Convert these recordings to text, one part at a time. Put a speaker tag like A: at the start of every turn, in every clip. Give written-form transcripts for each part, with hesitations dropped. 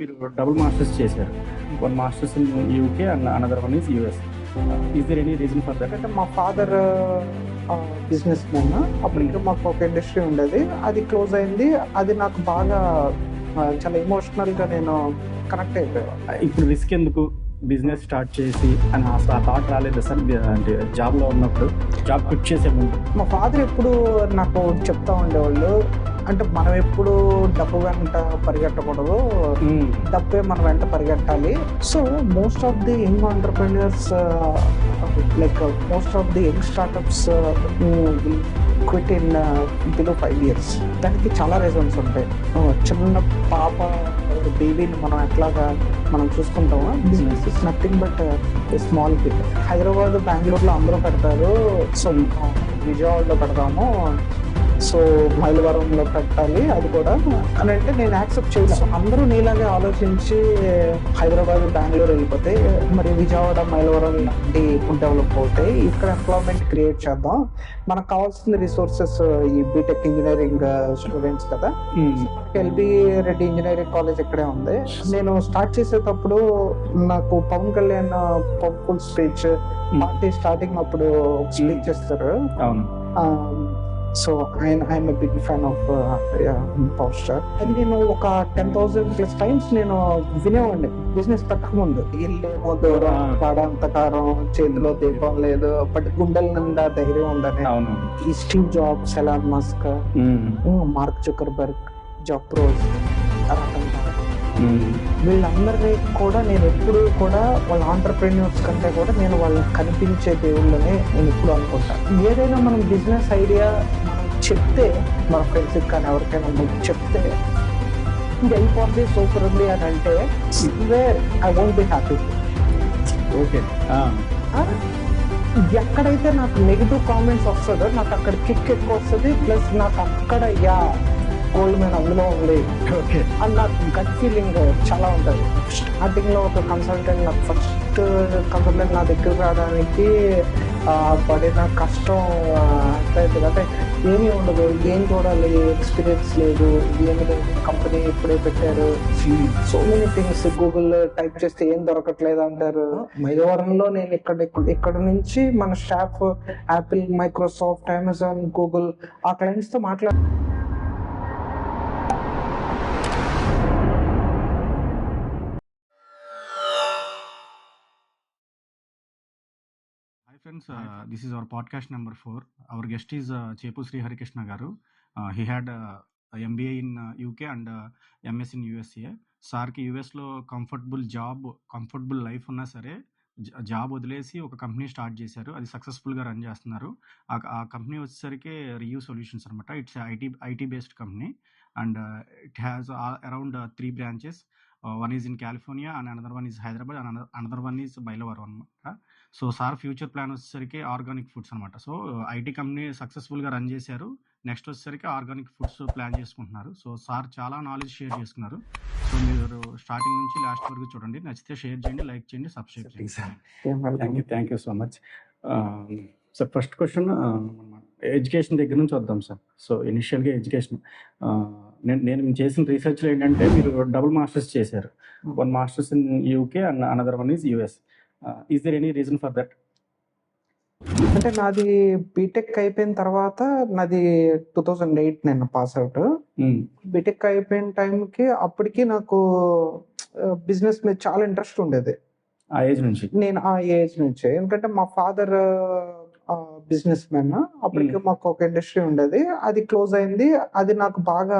A: మీరు double masters చేశారు. One masters in UK and another one is US. Is there any reason for that?
B: అంటే మా father business man. అప్పటికి మాకు ఒక ఇండస్ట్రీ ఉండేది, అది క్లోజ్ అయింది. అది నాకు బాగా చాలా ఎమోషనల్గా నేను కనెక్ట్ అయిపోయాను.
A: ఇప్పుడు రిస్క్ ఎందుకు బిజినెస్ స్టార్ట్ చేసి అని ఆ థాట్ రాలేదు సార్? అంటే జాబ్లో ఉన్నప్పుడు, జాబ్ క్విట్ చేసే ముందు
B: మా ఫాదర్ ఎప్పుడు నాకు చెప్తా ఉండేవాళ్ళు, అంటే మనం ఎప్పుడు డబ్బు వెంట పరిగెట్టకూడదు, డబ్బే మన వెంట పరిగెట్టాలి. So most of the young entrepreneurs, like most of the young startups quit in below 5 years. దానికి చాలా రీజన్స్ ఉంటాయి. చిన్న పాప బేబీని మనం ఎట్లాగా మనం చూసుకుంటామో, business is nothing but small kid. Hyderabad, బెంగళూరులో అందరూ పెడతారు, సో విజయవాడలో పెడతాము, సో మైలవరంలో పెట్టాలి అది కూడా అని అంటే నేను యాక్సెప్ట్ చేయలేదు. అందరూ నీలాగే ఆలోచించి హైదరాబాద్, బెంగళూరు వెళ్ళిపోతే మరి విజయవాడ, మైలవరం లాంటి డెవలప్ అవుతాయి. ఇక్కడ ఎంప్లాయ్మెంట్ క్రియేట్ చేద్దాం. మనకు కావాల్సిన రిసోర్సెస్ ఈ బీటెక్ ఇంజనీరింగ్ స్టూడెంట్స్ కదా. ఎల్బి రెడ్డి ఇంజనీరింగ్ కాలేజ్ ఇక్కడే ఉంది. నేను స్టార్ట్ చేసేటప్పుడు నాకు Pawan Kalyan powerful speech party starting అప్పుడు స్పీచ్ చేస్తారు. So I'm a big fan of power star. అది నేను ఒక 10,000+ times నేను వినేవాడిని బిజినెస్ పెట్టకముందు. ఇల్లు దూరం, పాడంతకారం, చేతిలో దీపం లేదు, బట్ గుండెల నిండా ధైర్యం ఉందని. ఈ Steve Jobs, Elon Musk, Mark Zuckerberg, జాక్రోజ్, వీళ్ళందరినీ కూడా నేను ఎప్పుడు కూడా వాళ్ళ ఆంటర్ప్రెన్యూర్స్ కంటే కూడా నేను వాళ్ళకి కనిపించే దేవుళ్ళని నేను ఎప్పుడు అనుకుంటాను. ఏదైనా మనం బిజినెస్ ఐడియా మనం చెప్తే, మన ఫ్రెండ్స్కి కానీ ఎవరికైనా చెప్తే ఇది అయిపోద్ది, సూపర్ ఉంది అని అంటే where I won't be happy.
A: Okay,
B: ఎక్కడైతే నాకు నెగిటివ్ కామెంట్స్ వస్తుందో నాకు అక్కడ కిక్ ఎక్కువ వస్తుంది. ప్లస్ నాకు అక్కడ గోల్డ్ మైన్ అందులో ఉంది అని నాకు గట్ ఫీలింగ్ చాలా ఉంటుంది. స్టార్టింగ్ లో ఒక కన్సల్టెంట్, నాకు ఫస్ట్ కన్సల్టెంట్ నా దగ్గర రావడానికి పడిన కష్టం అంటే ఏమీ ఉండదు, ఏం చూడాలి, ఎక్స్పీరియన్స్ లేదు, ఏమి లేదు, కంపెనీ ఇప్పుడే పెట్టారు, so many things. Google type చేస్తే ఏం దొరకట్లేదు అంటారు. మైలవరంలో నేను ఇక్కడ నుంచి మన staff Apple, Microsoft, Amazon, Google ఆ క్లయింట్స్ తో
A: Hi friends, this is our podcast number 4. Our guest is Chepu Sri Harikrishna Garu. He had MBA in UK and MS in USA. సార్కి యూఎస్లో కంఫర్టబుల్ లైఫ్ ఉన్నా సరే job వదిలేసి ఒక company start చేశారు. అది సక్సెస్ఫుల్గా రన్ చేస్తున్నారు. ఆ కంపెనీ వచ్చేసరికి రివ్యూ సొల్యూషన్స్ అనమాట. It's IT based company and it has around 3 branches. One is in California and another one is Hyderabad and another one is Bailawaram అనమాట. సో సార్ ఫ్యూచర్ ప్లాన్ వచ్చేసరికి organic foods అనమాట. So IT company సక్సెస్ఫుల్గా run చేశారు, next వచ్చేసరికి organic foods plan చేసుకుంటున్నారు. So sir చాలా knowledge share చేసుకున్నారు. So మీరు స్టార్టింగ్ నుంచి లాస్ట్ వరకు చూడండి, నచ్చితే షేర్ చేయండి, లైక్ చేయండి, సబ్స్క్రైబ్ చేయండి. Thank you so much. Sir first question education దగ్గర నుంచి వద్దాం సార్. సో ఇనిషియల్గా ఎడ్యుకేషన్, నేను చేసిన రీసెర్చ్లో ఏంటంటే మీరు డబుల్ మాస్టర్స్ చేశారు. One masters in UK and another one is US. Is there any reason for that?
B: అంటే నాది బీటెక్ అయిపోయిన తర్వాత, నాది 2008 నేను పాస్ అవుట్. బీటెక్ అయిపోయిన టైంకి అప్పటికి నాకు బిజినెస్ మీద చాలా ఇంట్రెస్ట్ ఉండేది.
A: ఆ ఏజ్
B: నుంచి ఎందుకంటే మా ఫాదర్ బిజినెస్ మ్యాన్. అప్పటికి మాకు ఒక ఇండస్ట్రీ ఉండేది, అది క్లోజ్ అయింది. అది నాకు బాగా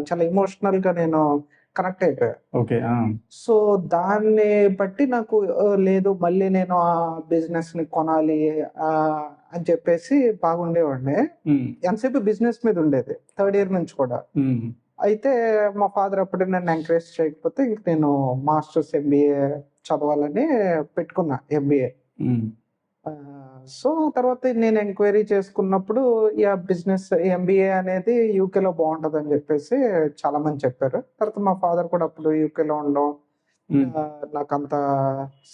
B: చాలా ఎమోషనల్ గా నేను కనెక్ట్ అయిపోయా. సో దాన్ని బట్టి నాకు లేదు, మళ్ళీ నేను ఆ బిజినెస్ ని కొనాలి అని చెప్పేసి బాగుండేవాడిని. ఎంతసేపు బిజినెస్ మీద ఉండేది, 3rd year నుంచి కూడా. అయితే మా ఫాదర్ అప్పుడు నన్ను ఎంకరేజ్ చేయకపోతే ఇంక నేను మాస్టర్స్ ఎంబీఏ చదవాలని పెట్టుకున్నా, ఎంబీఏ. సో తర్వాత నేను ఎంక్వైరీ చేసుకున్నప్పుడు బిజినెస్ ఎంబీఏ అనేది యూకేలో బాగుంటది అని చెప్పేసి చాలా మంది చెప్పారు. తర్వాత మా ఫాదర్ కూడా అప్పుడు యూకేలో ఉండడం, నాకంత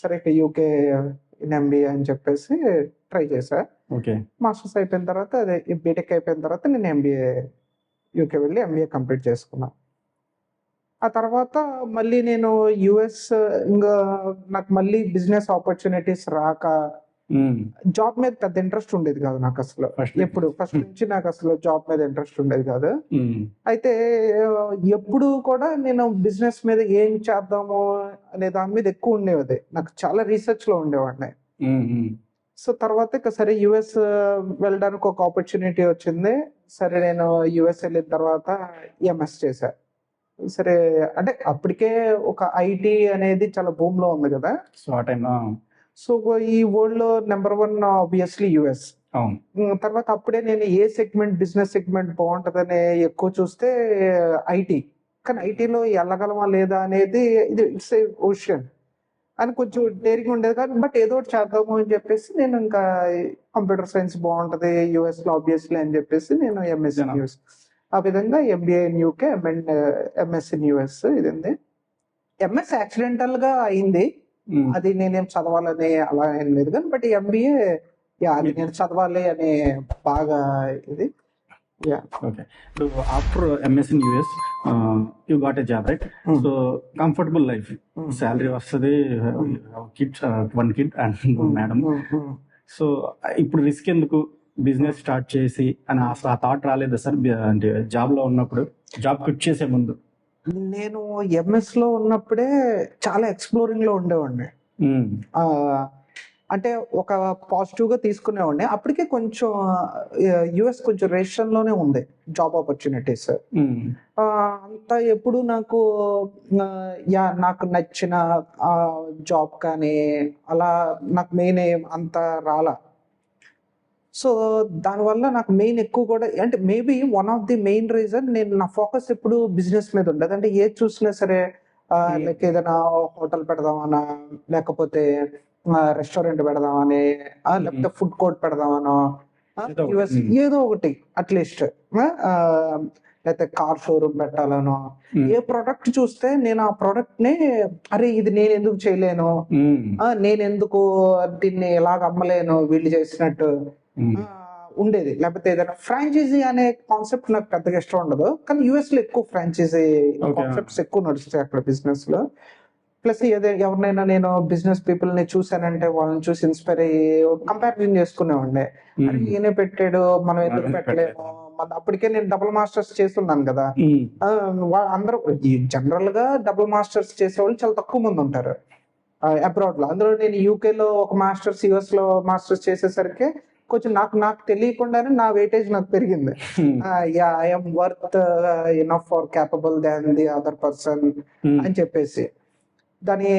B: సరే యూకే ఎంబీఏ అని చెప్పేసి ట్రై చేశా. మాస్టర్స్ అయిపోయిన తర్వాత, అదే బీటెక్ అయిపోయిన తర్వాత నేను ఎంబీఏ యూకే వెళ్ళి ఎంబీఏ కంప్లీట్ చేసుకున్నా. ఆ తర్వాత మళ్ళీ నేను యుఎస్ ఇంకా నాకు మళ్ళీ బిజినెస్ ఆపర్చునిటీస్ రాక జాబ్ మీద పెద్ద ఇంట్రెస్ట్ ఉండేది కాదు నాకు అసలు. ఎప్పుడు ఫస్ట్ నుంచి నాకు అసలు జాబ్ మీద ఇంట్రెస్ట్ ఉండేది కాదు. అయితే ఎప్పుడు కూడా నేను బిజినెస్ మీద ఏం చేద్దాము అనే దాని మీద ఎక్కువ ఉండేది. నాకు చాలా రీసెర్చ్ లో ఉండేవాడిని. సో తర్వాత ఇక సరే యుఎస్ వెళ్ళడానికి ఒక ఆపర్చునిటీ వచ్చింది. సరే నేను యుఎస్ వెళ్ళిన తర్వాత ఎంఎస్ చేశా. సరే అంటే అప్పటికే ఒక ఐటీ అనేది చాలా భూమ్ లో ఉంది కదా.
A: సో ఆ టైంలో
B: సో ఈ వరల్డ్ లో నెంబర్ 1 ఆబ్వియస్లీ యుఎస్. తర్వాత అప్పుడే నేను ఏ సెగ్మెంట్ బిజినెస్ సెగ్మెంట్ బాగుంటదని ఎక్కువ చూస్తే ఐటీ. కానీ ఐటీలో వెళ్ళగలమా లేదా అనేది ఇది ఇట్స్ ఏ క్వశ్చన్ అని కొంచెం డేరింగ్ ఉండేది కానీ బట్ ఏదో ఒకటి చేద్దాము అని చెప్పేసి నేను ఇంకా కంప్యూటర్ సైన్స్ బాగుంటది యుఎస్ లో ఆబ్వియస్లీ అని చెప్పేసి నేను ఎంఎస్సీ న్యూస్ ఆ విధంగా MBA in UK MSc in US ఇది ఉంది. ఎంఎస్ యాక్సిడెంటల్ గా అయింది. అది నేనేం చదవాలని అలా ఏం లేదు కానీ బట్ ఎంబీఏ అది నేను చదవాలి అనే బాగా ఇది.
A: Okay, so after MS in US you got a job, right? So comfortable life, salary వస్తుంది, కిడ్స్ 1 kid అండ్ మేడం. సో ఇప్పుడు రిస్క్ ఎందుకు బిజినెస్ స్టార్ట్ చేసి అని అసలు ఆ థాట్ రాలేదా సార్? అంటే జాబ్ లో ఉన్నప్పుడు, జాబ్ క్విట్ చేసే ముందు?
B: నేను ఎంఎస్ లో ఉన్నప్పుడే చాలా ఎక్స్ప్లోరింగ్ లో ఉండేవాడిని. అంటే ఒక పాజిటివ్ గా తీసుకునేవాడిని. అప్పటికే కొంచెం యుఎస్ కొంచెం రేషన్ లోనే ఉంది జాబ్ ఆపర్చునిటీస్. అంతా ఎప్పుడు నాకు నాకు నచ్చిన జాబ్ కానీ అలా నాకు మెయిన్ అంత రాలా. సో దానివల్ల నాకు మెయిన్ ఎక్కువ కూడా అంటే maybe one of the main reason నేను నా ఫోకస్ ఎప్పుడు బిజినెస్ మీద ఉండదు. అంటే ఏది చూసినా సరే లైక్ ఏదైనా హోటల్ పెడదామనా, లేకపోతే రెస్టారెంట్ పెడదామని, లేకపోతే ఫుడ్ కోర్ట్ పెడదామనో, యుఎస్ ఏదో ఒకటి అట్లీస్ట్, లేకపోతే కార్ షోరూమ్ పెట్టాలనో, ఏ ప్రోడక్ట్ చూస్తే నేను ఆ ప్రోడక్ట్ ని అరే ఇది నేను ఎందుకు చేయలేను, నేను ఎందుకు దీన్ని ఎలాగ అమ్మలేను వీళ్ళు చేసినట్టు ఉండేది. లేకపోతే ఏదైనా ఫ్రాంచైజీ అనే కాన్సెప్ట్ నాకు పెద్దగా ఇష్టం ఉండదు. కానీ యుఎస్ లో ఎక్కువ ఫ్రాంచైజీ కాన్సెప్ట్స్ ఎక్కువ నడుస్తాయి అక్కడ బిజినెస్ లో. ప్లస్ ఎవరినైనా నేను బిజినెస్ పీపుల్ ని చూసానంటే వాళ్ళని చూసి ఇన్స్పైర్ అయ్యి కంపారిజన్ చేసుకునేవాడిని. అది ఈయనే పెట్టాడు మనం ఎందుకు పెట్టలేము. అప్పటికే నేను డబుల్ మాస్టర్స్ చేస్తున్నాను కదా. అందరూ జనరల్ గా డబుల్ మాస్టర్స్ చేసేవాళ్ళు చాలా తక్కువ మంది ఉంటారు అబ్రాడ్ లో. అందులో నేను యూకే లో ఒక మాస్టర్స్, యుఎస్ లో మాస్టర్స్ చేసేసరికి కొంచెం నాకు తెలియకుండానే నా వెయిటేజ్ నాకు పెరిగింది. I'm worth enough for capable than the other person అని చెప్పేసి దాని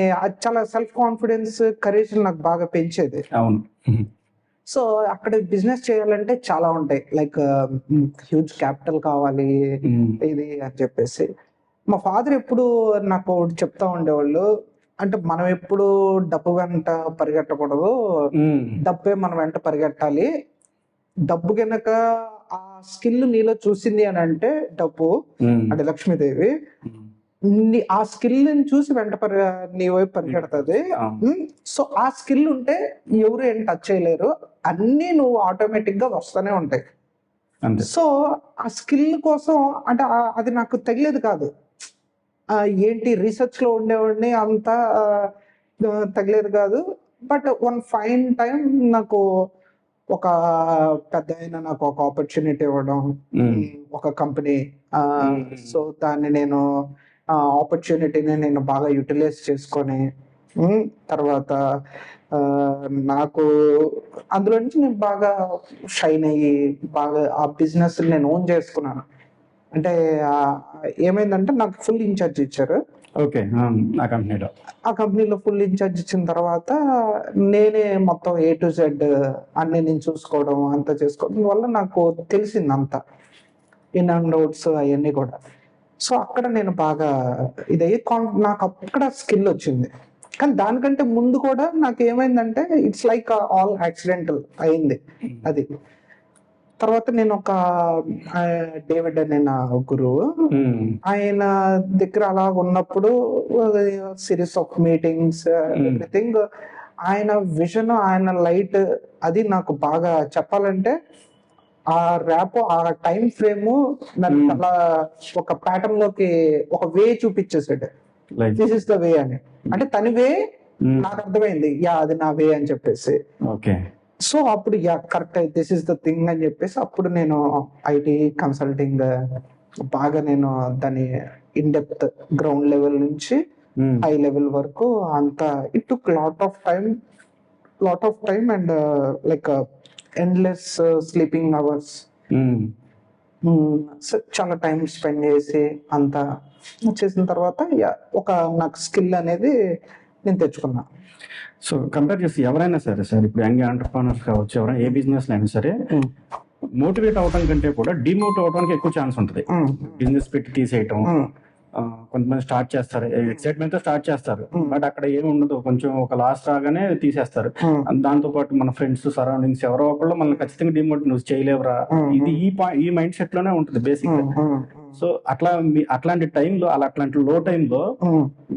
B: చాలా సెల్ఫ్ కాన్ఫిడెన్స్, కరేజ్ నాకు బాగా పెంచేది. సో అక్కడ బిజినెస్ చేయాలంటే చాలా ఉంటాయి, లైక్ హ్యూజ్ క్యాపిటల్ కావాలి ఇది అని చెప్పేసి. మా ఫాదర్ ఎప్పుడు నాకు చెప్తా ఉండేవాళ్ళు, అంటే మనం ఎప్పుడు డబ్బు వెంట పరిగెట్టకూడదు, డబ్బే మన వెంట పరిగెట్టాలి. డబ్బు కనుక ఆ స్కిల్ నీలో చూసింది అని అంటే డబ్బు అంటే లక్ష్మీదేవి ఆ స్కిల్ ని చూసి వెంట నీ వైపు పరిగెడుతుంది. సో ఆ స్కిల్ ఉంటే ఎవరు ఏం టచ్ చేయలేరు, అన్ని నువ్వు ఆటోమేటిక్ గా వస్తూనే ఉంటాయి. సో ఆ స్కిల్ కోసం అంటే అది నాకు తగిలేదు కాదు. ఏంటి రీసెర్చ్ లో ఉండేవాడిని, అంతా తగిలేదు కాదు. బట్ వన్ ఫైన్ టైం నాకు ఒక పెద్ద అయినా నాకు ఒక ఆపర్చునిటీ ఇవ్వడం, ఒక కంపెనీ. సో దాన్ని నేను ఆపర్చునిటీని నేను బాగా యూటిలైజ్ చేసుకొని తర్వాత నాకు అందులో నుంచి నేను బాగా షైన్ అయ్యి బాగా ఆ బిజినెస్ నేను ఓన్ చేసుకున్నాను. అంటే ఏమైందంటే నాకు ఫుల్ ఇన్ఛార్జ్ ఇచ్చారు.
A: ఓకే,
B: ఆ కంపెనీలో ఫుల్ ఇన్ఛార్జ్ ఇచ్చిన తర్వాత నేనే మొత్తం A to Z అన్ని నేను చూసుకోవడం అంతా చేసుకోవడం వల్ల నాకు తెలిసింది అంతా, ఇన్ అండ్ అవుట్స్ అవన్నీ కూడా. సో అక్కడ నేను బాగా ఇదయ్యి నాకు అక్కడ స్కిల్ వచ్చింది. కానీ దానికంటే ముందు కూడా నాకు ఏమైందంటే ఇట్స్ లైక్ ఆల్ యాక్సిడెంటల్ అయింది అది. తర్వాత నేను ఒక డేవిడ్ అనే నా గురువు, ఆయన దగ్గర అలా ఉన్నప్పుడు సిరీస్ ఆఫ్ మీటింగ్స్ ఎవ్రీథింగ్, ఆయన విజన్, ఆయన లైట్ అది నాకు బాగా చెప్పాలంటే ఆ ర్యాప్, ఆ టైం ఫ్రేమ్ నన్ను అలా ఒక ప్యాటర్న్ లోకి ఒక వే చూపించేసాడు.
C: Like
B: this is the way అని. అంటే తన వే నాకు అర్థమైంది, యా అది నా వే అని చెప్పేసి.
C: ఓకే.
B: సో అప్పుడు yeah correct, this is the thing అని చెప్పేసి అప్పుడు నేను ఐటీ కన్సల్టింగ్ బాగా నేను దాని ఇన్ డెప్త్ గ్రౌండ్ లెవెల్ నుంచి హై లెవెల్ వరకు అంతా it took lot of time and like endless sleeping hours. చాలా టైం స్పెండ్ చేసి అంతా చేసిన తర్వాత ఒక నాకు స్కిల్ అనేది నేను తెచ్చుకున్నా.
C: సో కంపేర్ చేసి ఎవరైనా సరే సార్, ఇప్పుడు యంగ్ ఎంటర్ప్రెన్యూర్స్ కావచ్చు, ఎవరైనా ఏ బిజినెస్ అయినా సరే మోటివేట్ అవడం కంటే కూడా డిమోటివేట్ అవడానికి ఎక్కువ ఛాన్స్ ఉంటుంది. బిజినెస్ పెట్టి తీసేయటం, కొంతమంది స్టార్ట్ చేస్తారు, ఎక్సైట్మెంట్ తో స్టార్ట్ చేస్తారు, బట్ అక్కడ ఏమి ఉండదు, కొంచెం ఒక లాస్ట్ రాగానే తీసేస్తారు. దాంతో పాటు మన ఫ్రెండ్స్ సరౌండింగ్స్ ఎవరో ఒకళ్ళు మనల్ని ఖచ్చితంగా డిమోటివేట్, నువ్వు చేయలేవురా, ఇది ఈ మైండ్ సెట్ లోనే ఉంటుంది బేసిక్. సో అట్లాంటి టైంలో, అట్లాంటి లో టైంలో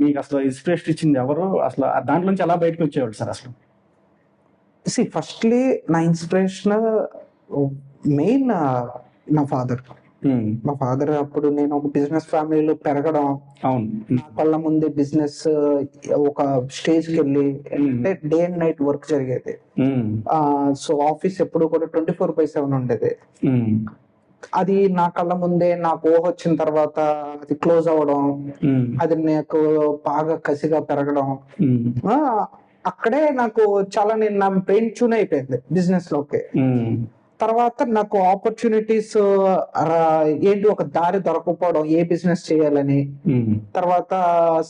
C: మీకు అసలు ఇన్స్పిరేషన్ ఇచ్చింది ఎవరు, అసలు దాంట్లో నుంచి ఎలా బయటకు వచ్చేవాళ్ళు సార్ అసలు?
B: ఫస్ట్లీ నా ఇన్స్పిరేషన్ మెయిన్ నా ఫాదర్. మా ఫాదర్ అప్పుడు నేను ఒక బిజినెస్ ఫ్యామిలీలో పెరగడం, నా కళ్ళ ముందే బిజినెస్ ఒక స్టేజ్ కి వెళ్ళి అంటే డే అండ్ నైట్ వర్క్ జరిగేది. సో ఆఫీస్ ఎప్పుడు కూడా 24/7 ఉండేది. అది నా కళ్ళ ముందే నాకు ఊహ వచ్చిన తర్వాత అది క్లోజ్ అవ్వడం, అది నాకు బాగా కసిగా పెరగడం, అక్కడే నాకు చాలా నేను నా బ్రెయిన్ ట్యూన్ అయిపోయింది బిజినెస్ లోకి. తర్వాత నాకు ఆపర్చునిటీస్ ఏంటి, ఒక దారి దొరకపోవడం, ఏ బిజినెస్ చేయాలని, తర్వాత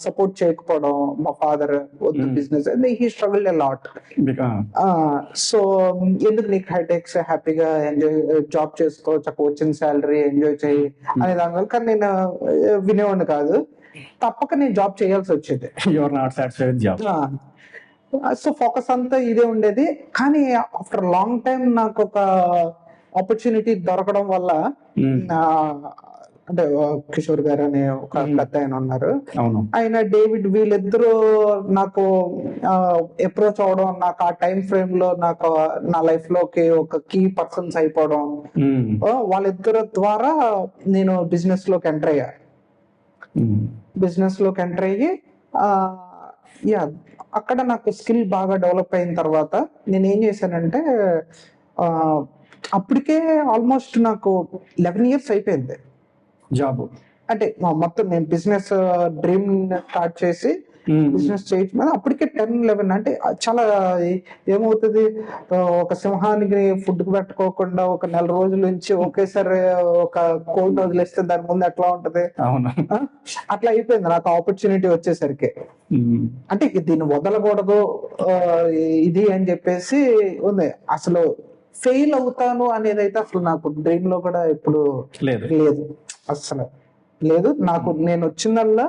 B: సపోర్ట్ చేయకపోవడం. మా ఫాదర్ వద్దు business, he struggled a lot. So ఎందుకు నీకు హైటెక్స్, హ్యాపీగా ఎంజాయ్ జాబ్ చేసుకో, చక్కగా వచ్చిన శాలరీ ఎంజాయ్ చేయి అనే దానివల్ల. కానీ నేను వినేవాడిని కాదు, తప్పక నేను జాబ్ చేయాల్సి వచ్చేది. సో ఫోకస్ అంతా ఇదే ఉండేది. కానీ ఆఫ్టర్ లాంగ్ టైం నాకు ఒక ఆపర్చునిటీ దొరకడం వల్ల, అంటే కిషోర్ గారు అనే ఒక పెద్ద ఆయన ఉన్నారు, ఆయన డేవిడ్, వీళ్ళిద్దరూ నాకు అప్రోచ్ అవడం, నాకు ఆ టైం ఫ్రేమ్ లో నాకు నా లైఫ్ లోకి ఒక కీ పర్సన్స్ అయిపోవడం, వాళ్ళిద్దరు ద్వారా నేను బిజినెస్ లోకి ఎంటర్ అయ్యి అక్కడ నాకు స్కిల్ బాగా డెవలప్ అయిన తర్వాత నేను ఏం చేశానంటే, అప్పటికే ఆల్మోస్ట్ నాకు 11 years అయిపోయింది
C: జాబ్.
B: అంటే మొత్తం నేను బిజినెస్ డ్రీమ్ స్టార్ట్ చేసి బిజినెస్ చేయడం అప్పటికే 10-11. అంటే చాలా ఏమవుతుంది, ఒక సింహానికి ఫుడ్ పెట్టుకోకుండా ఒక 4 రోజుల నుంచి ఒకేసారి ఒక కోల్డ్ వదిలేస్తే దాని ముందు ఎట్లా ఉంటది, అట్లా అయిపోయింది నాకు ఆపర్చునిటీ వచ్చేసరికి. అంటే దీన్ని వదలకూడదు ఇది అని చెప్పేసి ఉంది. అసలు ఫెయిల్ అవుతాను అనేది అయితే అసలు నాకు డ్రీమ్ లో కూడా ఎప్పుడు లేదు, అసలు లేదు. నేను వచ్చిందల్లా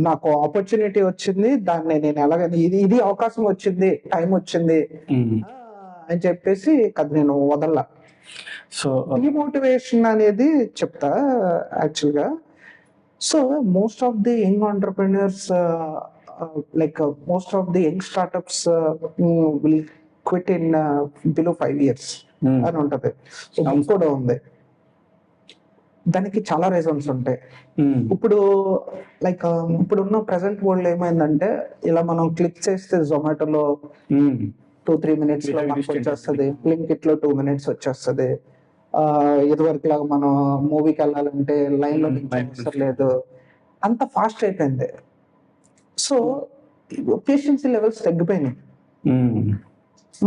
B: నాకు ఆపర్చునిటీ వచ్చింది, దాన్ని నేను ఎలాగని ఇది అవకాశం వచ్చింది, టైం వచ్చింది అని చెప్పేసి అది నేను వదల్లా. సో డిమోటివేషన్ అనేది చెప్తా యాక్చువల్ గా. So most of the young entrepreneurs, like most of the young startups will quit in below 5 years అని ఉంటది. కూడా ఉంది, దానికి చాలా రీజన్స్ ఉంటాయి. ఇప్పుడు లైక్ ఇప్పుడున్న ప్రెసెంట్ వరల్డ్ ఏమైందంటే, ఇలా మనం క్లిక్ చేస్తే జొమాటోలో 2-3 minutes లో మనకు వచ్చేస్తుంది, బ్లింకిట్ లో 2 minutes వచ్చేస్తుంది. ఇదివరకు లాగా మనం మూవీకి వెళ్ళాలంటే లైన్ లో లేదు, అంత ఫాస్ట్ అయిపోయింది. సో పేషెన్సీ లెవెల్స్ తగ్గిపోయినాయి.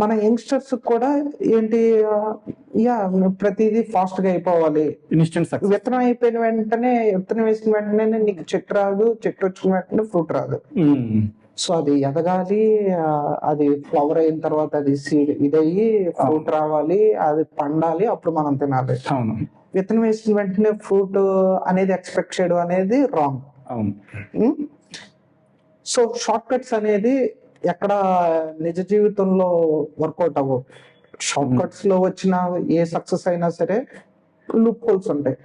B: మన యంగ్స్టర్స్ కూడా ఏంటి, ప్రతిదీ ఫాస్ట్ గా అయిపోవాలి, విత్తనం అయిపోయిన వెంటనే, విత్తనం వేసిన వెంటనే నీకు చెట్టు రాదు, చెట్టు వచ్చిన వెంటనే ఫ్రూట్ రాదు. సో అది ఎదగాలి, అది ఫ్లవర్ అయిన తర్వాత అది ఇదయ్యి ఫ్రూట్ రావాలి, అది పండాలి, అప్పుడు మనం తినాలి. విత్తనం వేసిన వెంటనే ఫ్రూట్ అనేది ఎక్స్పెక్ట్ చేయడం అనేది రాంగ్. సో షార్ట్ కట్స్ అనేది ఎక్కడ నిజ జీవితంలో వర్కౌట్ అవ్వవు. షార్ట్ కట్స్ లో వచ్చిన ఏ సక్సెస్ అయినా సరే లూప్ హోల్స్ ఉంటాయి.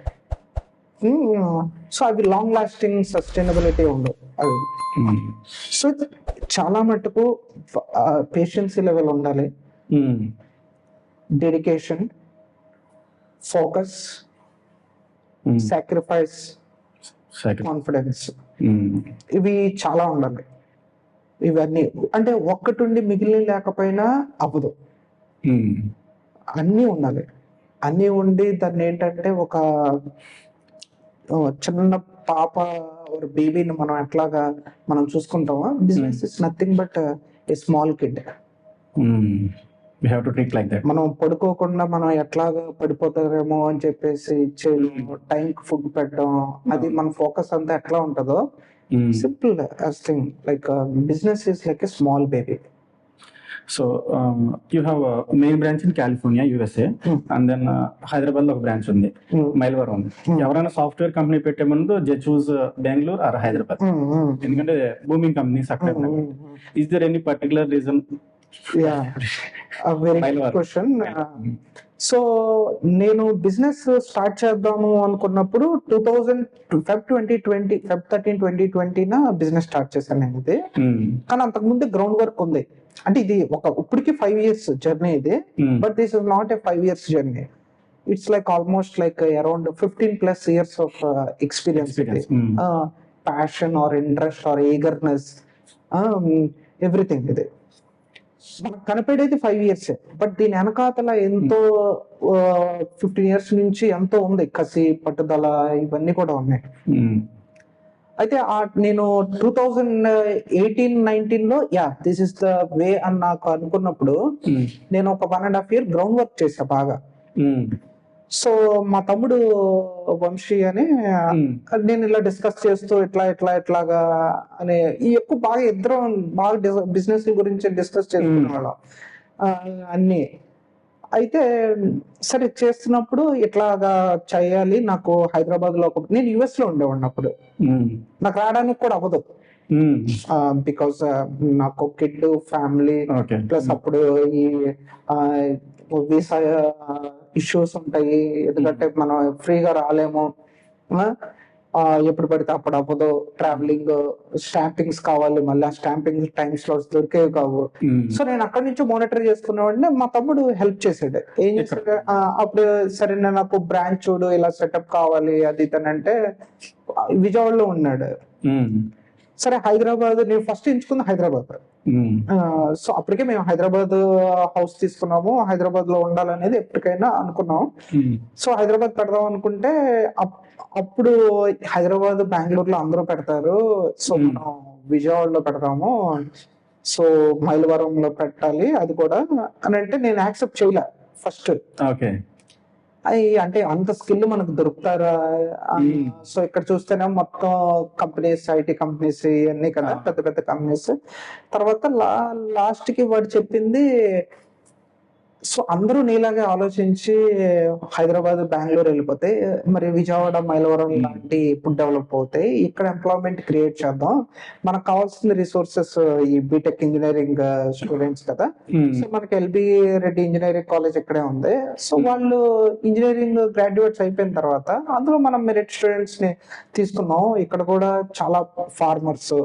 B: సో అవి లాంగ్ లాస్టింగ్ సస్టైనబిలిటీ ఉండవు అవి. సో చాలా మటుకు పేషెన్సీ లెవెల్ ఉండాలి, డెడికేషన్ ఫోకస్, సాక్రిఫైస్, కాన్ఫిడెన్స్, ఇవి చాలా ఉండాలి. ఇవన్నీ అంటే ఒక్కటి ఉండి మిగిలిన లేకపోయినా అవ్వదు, అన్నీ ఉండాలి. అన్నీ ఉండి దాన్ని ఏంటంటే ఒక చిన్న పాప బేబీని మనం ఎట్లాగా మనం చూసుకుంటామో, business is nothing but a small kid. మనం పడుకోకుండా మనం ఎట్లాగా పడిపోతారేమో అని చెప్పేసి టైం ఫుడ్ పెట్టడం, అది మన ఫోకస్ అంతా ఎట్లా ఉంటుందో, simple thing like business is like a small baby.
C: So you have main branch in California, USA, and then Hyderabad లో ఒక బ్రాంచ్ ఉంది, మైలవరం ఉంది. ఎవరైనా సాఫ్ట్వేర్ కంపెనీ పెట్టే ముందు చూస్ బెంగళూరు ఆర్ హైదరాబాద్, ఎందుకంటే బూమింగ్ కంపెనీస్ అక్కడ. Is there any particular reason?
B: Very good question. So నేను బిజినెస్ స్టార్ట్ చేద్దాము అనుకున్నప్పుడు 2020 బిజినెస్ స్టార్ట్ చేశాను నేను. ఇది కానీ అంతకుముందు గ్రౌండ్ వర్క్ ఉంది. అంటే ఇది ఇప్పటికి 5 years జర్నీ ఇది, but this is not a 5 years journey. It's like almost like around 15+ years of experience, passion or interest or eagerness, everything. ఇది మనకు కనపడేది 5 years, బట్ దీని వెనకాతల ఎంతో 15 years నుంచి ఎంతో ఉంది, కసి, పట్టుదల, ఇవన్నీ కూడా ఉన్నాయి. అయితే నేను 2018-19 లో దిస్ ఇస్ ద వే అని నాకు అనుకున్నప్పుడు, నేను ఒక 1.5 year గ్రౌండ్ వర్క్ చేసా బాగా. సో మా తమ్ముడు వంశీ అని నేను ఇలా డిస్కస్ చేస్తూ ఎట్లాగా అనే ఎక్కువ బాగా ఇద్దరం బాగా బిజినెస్ గురించి డిస్కస్ చేసుకునేవాళ్ళం అన్ని. అయితే సరే చేస్తున్నప్పుడు ఇట్లాగా చేయాలి. నాకు హైదరాబాద్ లో నేను యుఎస్ లో ఉండేవాడినప్పుడు నాకు రావడానికి కూడా అవ్వదు, బికాస్ నాకు కిడ్, ఫ్యామిలీ, ప్లస్ అప్పుడు ఈ వీసా ఇష్యూస్ ఉంటాయి. ఎందుకంటే మనం ఫ్రీగా రాలేము, ఎప్పుడు పడితే అప్పుడు అవ్వదు. ట్రావెలింగ్, స్టాంపింగ్స్ కావాలి, మళ్ళీ ఆ స్టాంపింగ్ టైమ్ స్లాట్స్ దొరికేవి కావు. సో నేను అక్కడి నుంచి మానిటర్ చేసుకునేవాడిని. మా తమ్ముడు హెల్ప్ చేసాడు. ఏం చేశాడు అప్పుడు, సరే నాకు బ్రాంచ్ చూడు, ఇలా సెటప్ కావాలి అది అంటే విజయవాడలో ఉన్నాడు. సరే హైదరాబాద్ నేను ఫస్ట్ ఎంచుకుంది హైదరాబాద్. సో అప్పటికే మేము హైదరాబాద్ హౌస్ తీసుకున్నాము, హైదరాబాద్ లో ఉండాలనేది ఎప్పటికైనా అనుకున్నాం. సో హైదరాబాద్ పెడదాం అనుకుంటే అప్పుడు హైదరాబాద్, బెంగళూరులో అందరూ పెడతారు, సో మనం విజయవాడలో పెడతాము, సో మైలవరంలో పెట్టాలి అది కూడా అని అంటే నేను యాక్సెప్ట్ చేయలే ఫస్ట్. అంటే అంత స్కిల్ మనకు దొరుకుతారా? సో ఇక్కడ చూస్తేనే మొత్తం కంపెనీస్, ఐటీ కంపెనీస్ ఇవన్నీ కదా, పెద్ద పెద్ద కంపెనీస్. తర్వాత లాస్ట్ కి వాడు చెప్పింది, సో అందరూ నీలాగే ఆలోచించి హైదరాబాద్, బెంగళూరు వెళ్ళిపోతే మరి విజయవాడ, మైలవరం లాంటి ఇప్పుడు డెవలప్ అవుతాయి. ఇక్కడ ఎంప్లాయ్మెంట్ క్రియేట్ చేద్దాం. మనకు కావాల్సిన రిసోర్సెస్ ఈ బీటెక్ ఇంజనీరింగ్ స్టూడెంట్స్ కదా. సో మనకి ఎల్బి రెడ్డి ఇంజనీరింగ్ కాలేజ్ ఇక్కడే ఉంది. సో వాళ్ళు ఇంజనీరింగ్ గ్రాడ్యుయేట్స్ అయిపోయిన తర్వాత అందులో మనం మెరిట్ స్టూడెంట్స్ ని తీసుకున్నాం. ఇక్కడ కూడా చాలా ఫార్మర్స్,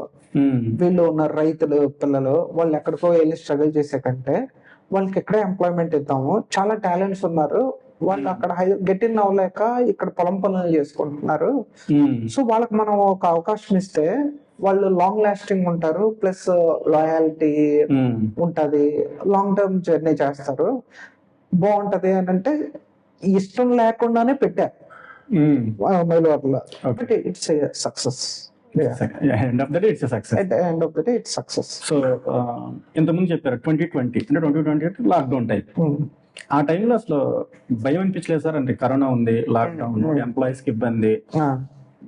B: వీళ్ళు ఉన్న రైతులు పిల్లలు, వాళ్ళు ఎక్కడికో వెళ్ళి స్ట్రగుల్ చేసే కంటే వాళ్ళకి ఎక్కడే ఎంప్లాయ్మెంట్ ఇద్దాము. చాలా టాలెంట్స్ ఉన్నారు, వాళ్ళు అక్కడ గెట్ ఇన్ అవ్వలేక ఇక్కడ పొలం పనులు చేసుకుంటున్నారు. సో వాళ్ళకి మనం ఒక అవకాశం ఇస్తే వాళ్ళు లాంగ్ లాస్టింగ్ ఉంటారు, ప్లస్ లాయాలిటీ ఉంటది, లాంగ్ టర్మ్ జర్నీ చేస్తారు, బాగుంటది అని అంటే ఇష్టం లేకుండానే పెట్టా మైలవరంలో. But it's success.
C: End of the day it's success.
B: At the end of the day, it's success.
C: So ఇంతకుముందు చెప్పారు 2020 అంటే 2020 లాక్డౌన్ టైం. ఆ టైంలో అసలు భయం అనిపించలేదు సార్? అంటే కరోనా ఉంది, లాక్డౌన్, ఎంప్లాయీస్ కి ఇబ్బంది,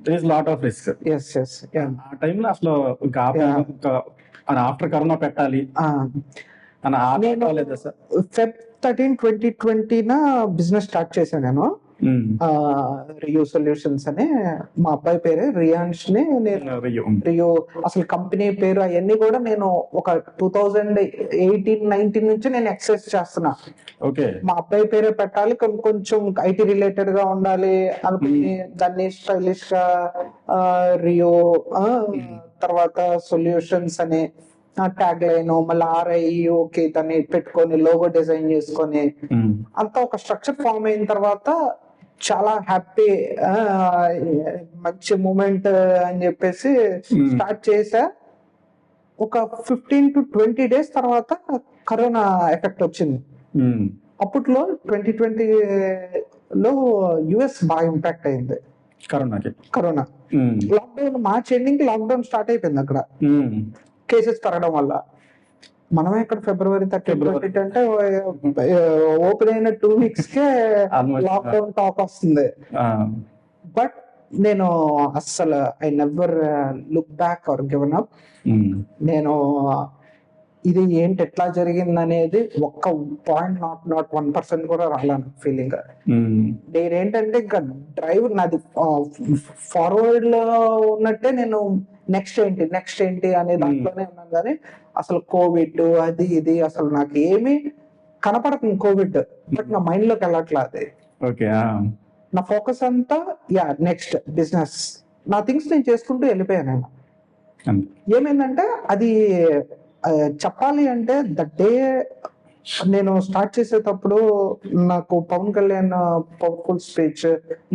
C: there is lot of risk. ఆ టైంలో అసలు ఆఫ్టర్ కరోనా పెట్టాలి అని లేదా సార్?
B: Feb 13, 2020 బిజినెస్ స్టార్ట్ చేశాను నేను. రియో సొల్యూషన్స్ అని, మా అబ్బాయి పేరు రియాన్స్ ని. నేను రియో అసలు కంపెనీ పేరు అవన్నీ కూడా నేను ఒక 2018-19 నుంచి నేను ఎక్సర్సైజ్ చేస్తున్నా. మా అబ్బాయి పేరే పెట్టాలి, కొంచెం ఐటీ రిలేటెడ్ గా ఉండాలి అనుకుని దాన్ని స్టైలిష్ గా రియో, తర్వాత సొల్యూషన్స్ అని ట్యాగ్ లైన్ మళ్ళీ RI ఓకే దాన్ని పెట్టుకొని లోగో డిజైన్ చేసుకొని
C: ఉమ్,
B: అంతా ఒక స్ట్రక్చర్ ఫామ్ అయిన తర్వాత చాలా హ్యాపీ, మంచి మూమెంట్ అని చెప్పేసి స్టార్ట్ చేసా. ఒక 15 to 20 days తర్వాత కరోనా ఎఫెక్ట్ వచ్చింది.
C: ఉమ్,
B: అప్పట్లో 2020లో US బాగా ఇంపాక్ట్ అయింది
C: కరోనాకి.
B: Corona.
C: Um,
B: lockdown March ending lockdown start అయిపోయింది అక్కడ
C: ఉమ్,
B: కేసెస్ పెరగడం వల్ల. మనమే ఇక్కడ February 30 అంటే ఓపెన్ అయిన 2 weeks కే
C: Almost.
B: లాక్డౌన్ టాక్ వస్తుంది.
C: ఆ,
B: బట్ నేను అస్సలు I never look back or given up.
C: Um,
B: నేను ఇది ఏంటి ఎట్లా జరిగింది అనేది ఒక్క పాయింట్ నాట్ 1% కూడా రాలేను ఫీలింగ్.
C: ఉమ్,
B: నేనేంటంటే ఇంకా డ్రైవ్ నాది ఫార్వర్డ్ లో ఉన్నట్టే, నేను నెక్స్ట్ ఏంటి అనే దాంట్లోనే ఉన్నాను. కానీ అసలు కోవిడ్ అది ఇది అసలు నాకు ఏమీ కనపడుతుంది కోవిడ్, బట్ నా మైండ్ లోకి వెళ్ళట్లా అది.
C: ఓకే. ఆ,
B: నా ఫోకస్ అంతా నెక్స్ట్ బిజినెస్, నా థింగ్స్ నేను చేసుకుంటూ వెళ్ళిపోయాను. నేను
C: అంతే.
B: ఏమైందంటే అది చెప్పాలి అంటే ద డే నేను స్టార్ట్ చేసేటప్పుడు నాకు Pawan Kalyan powerful speech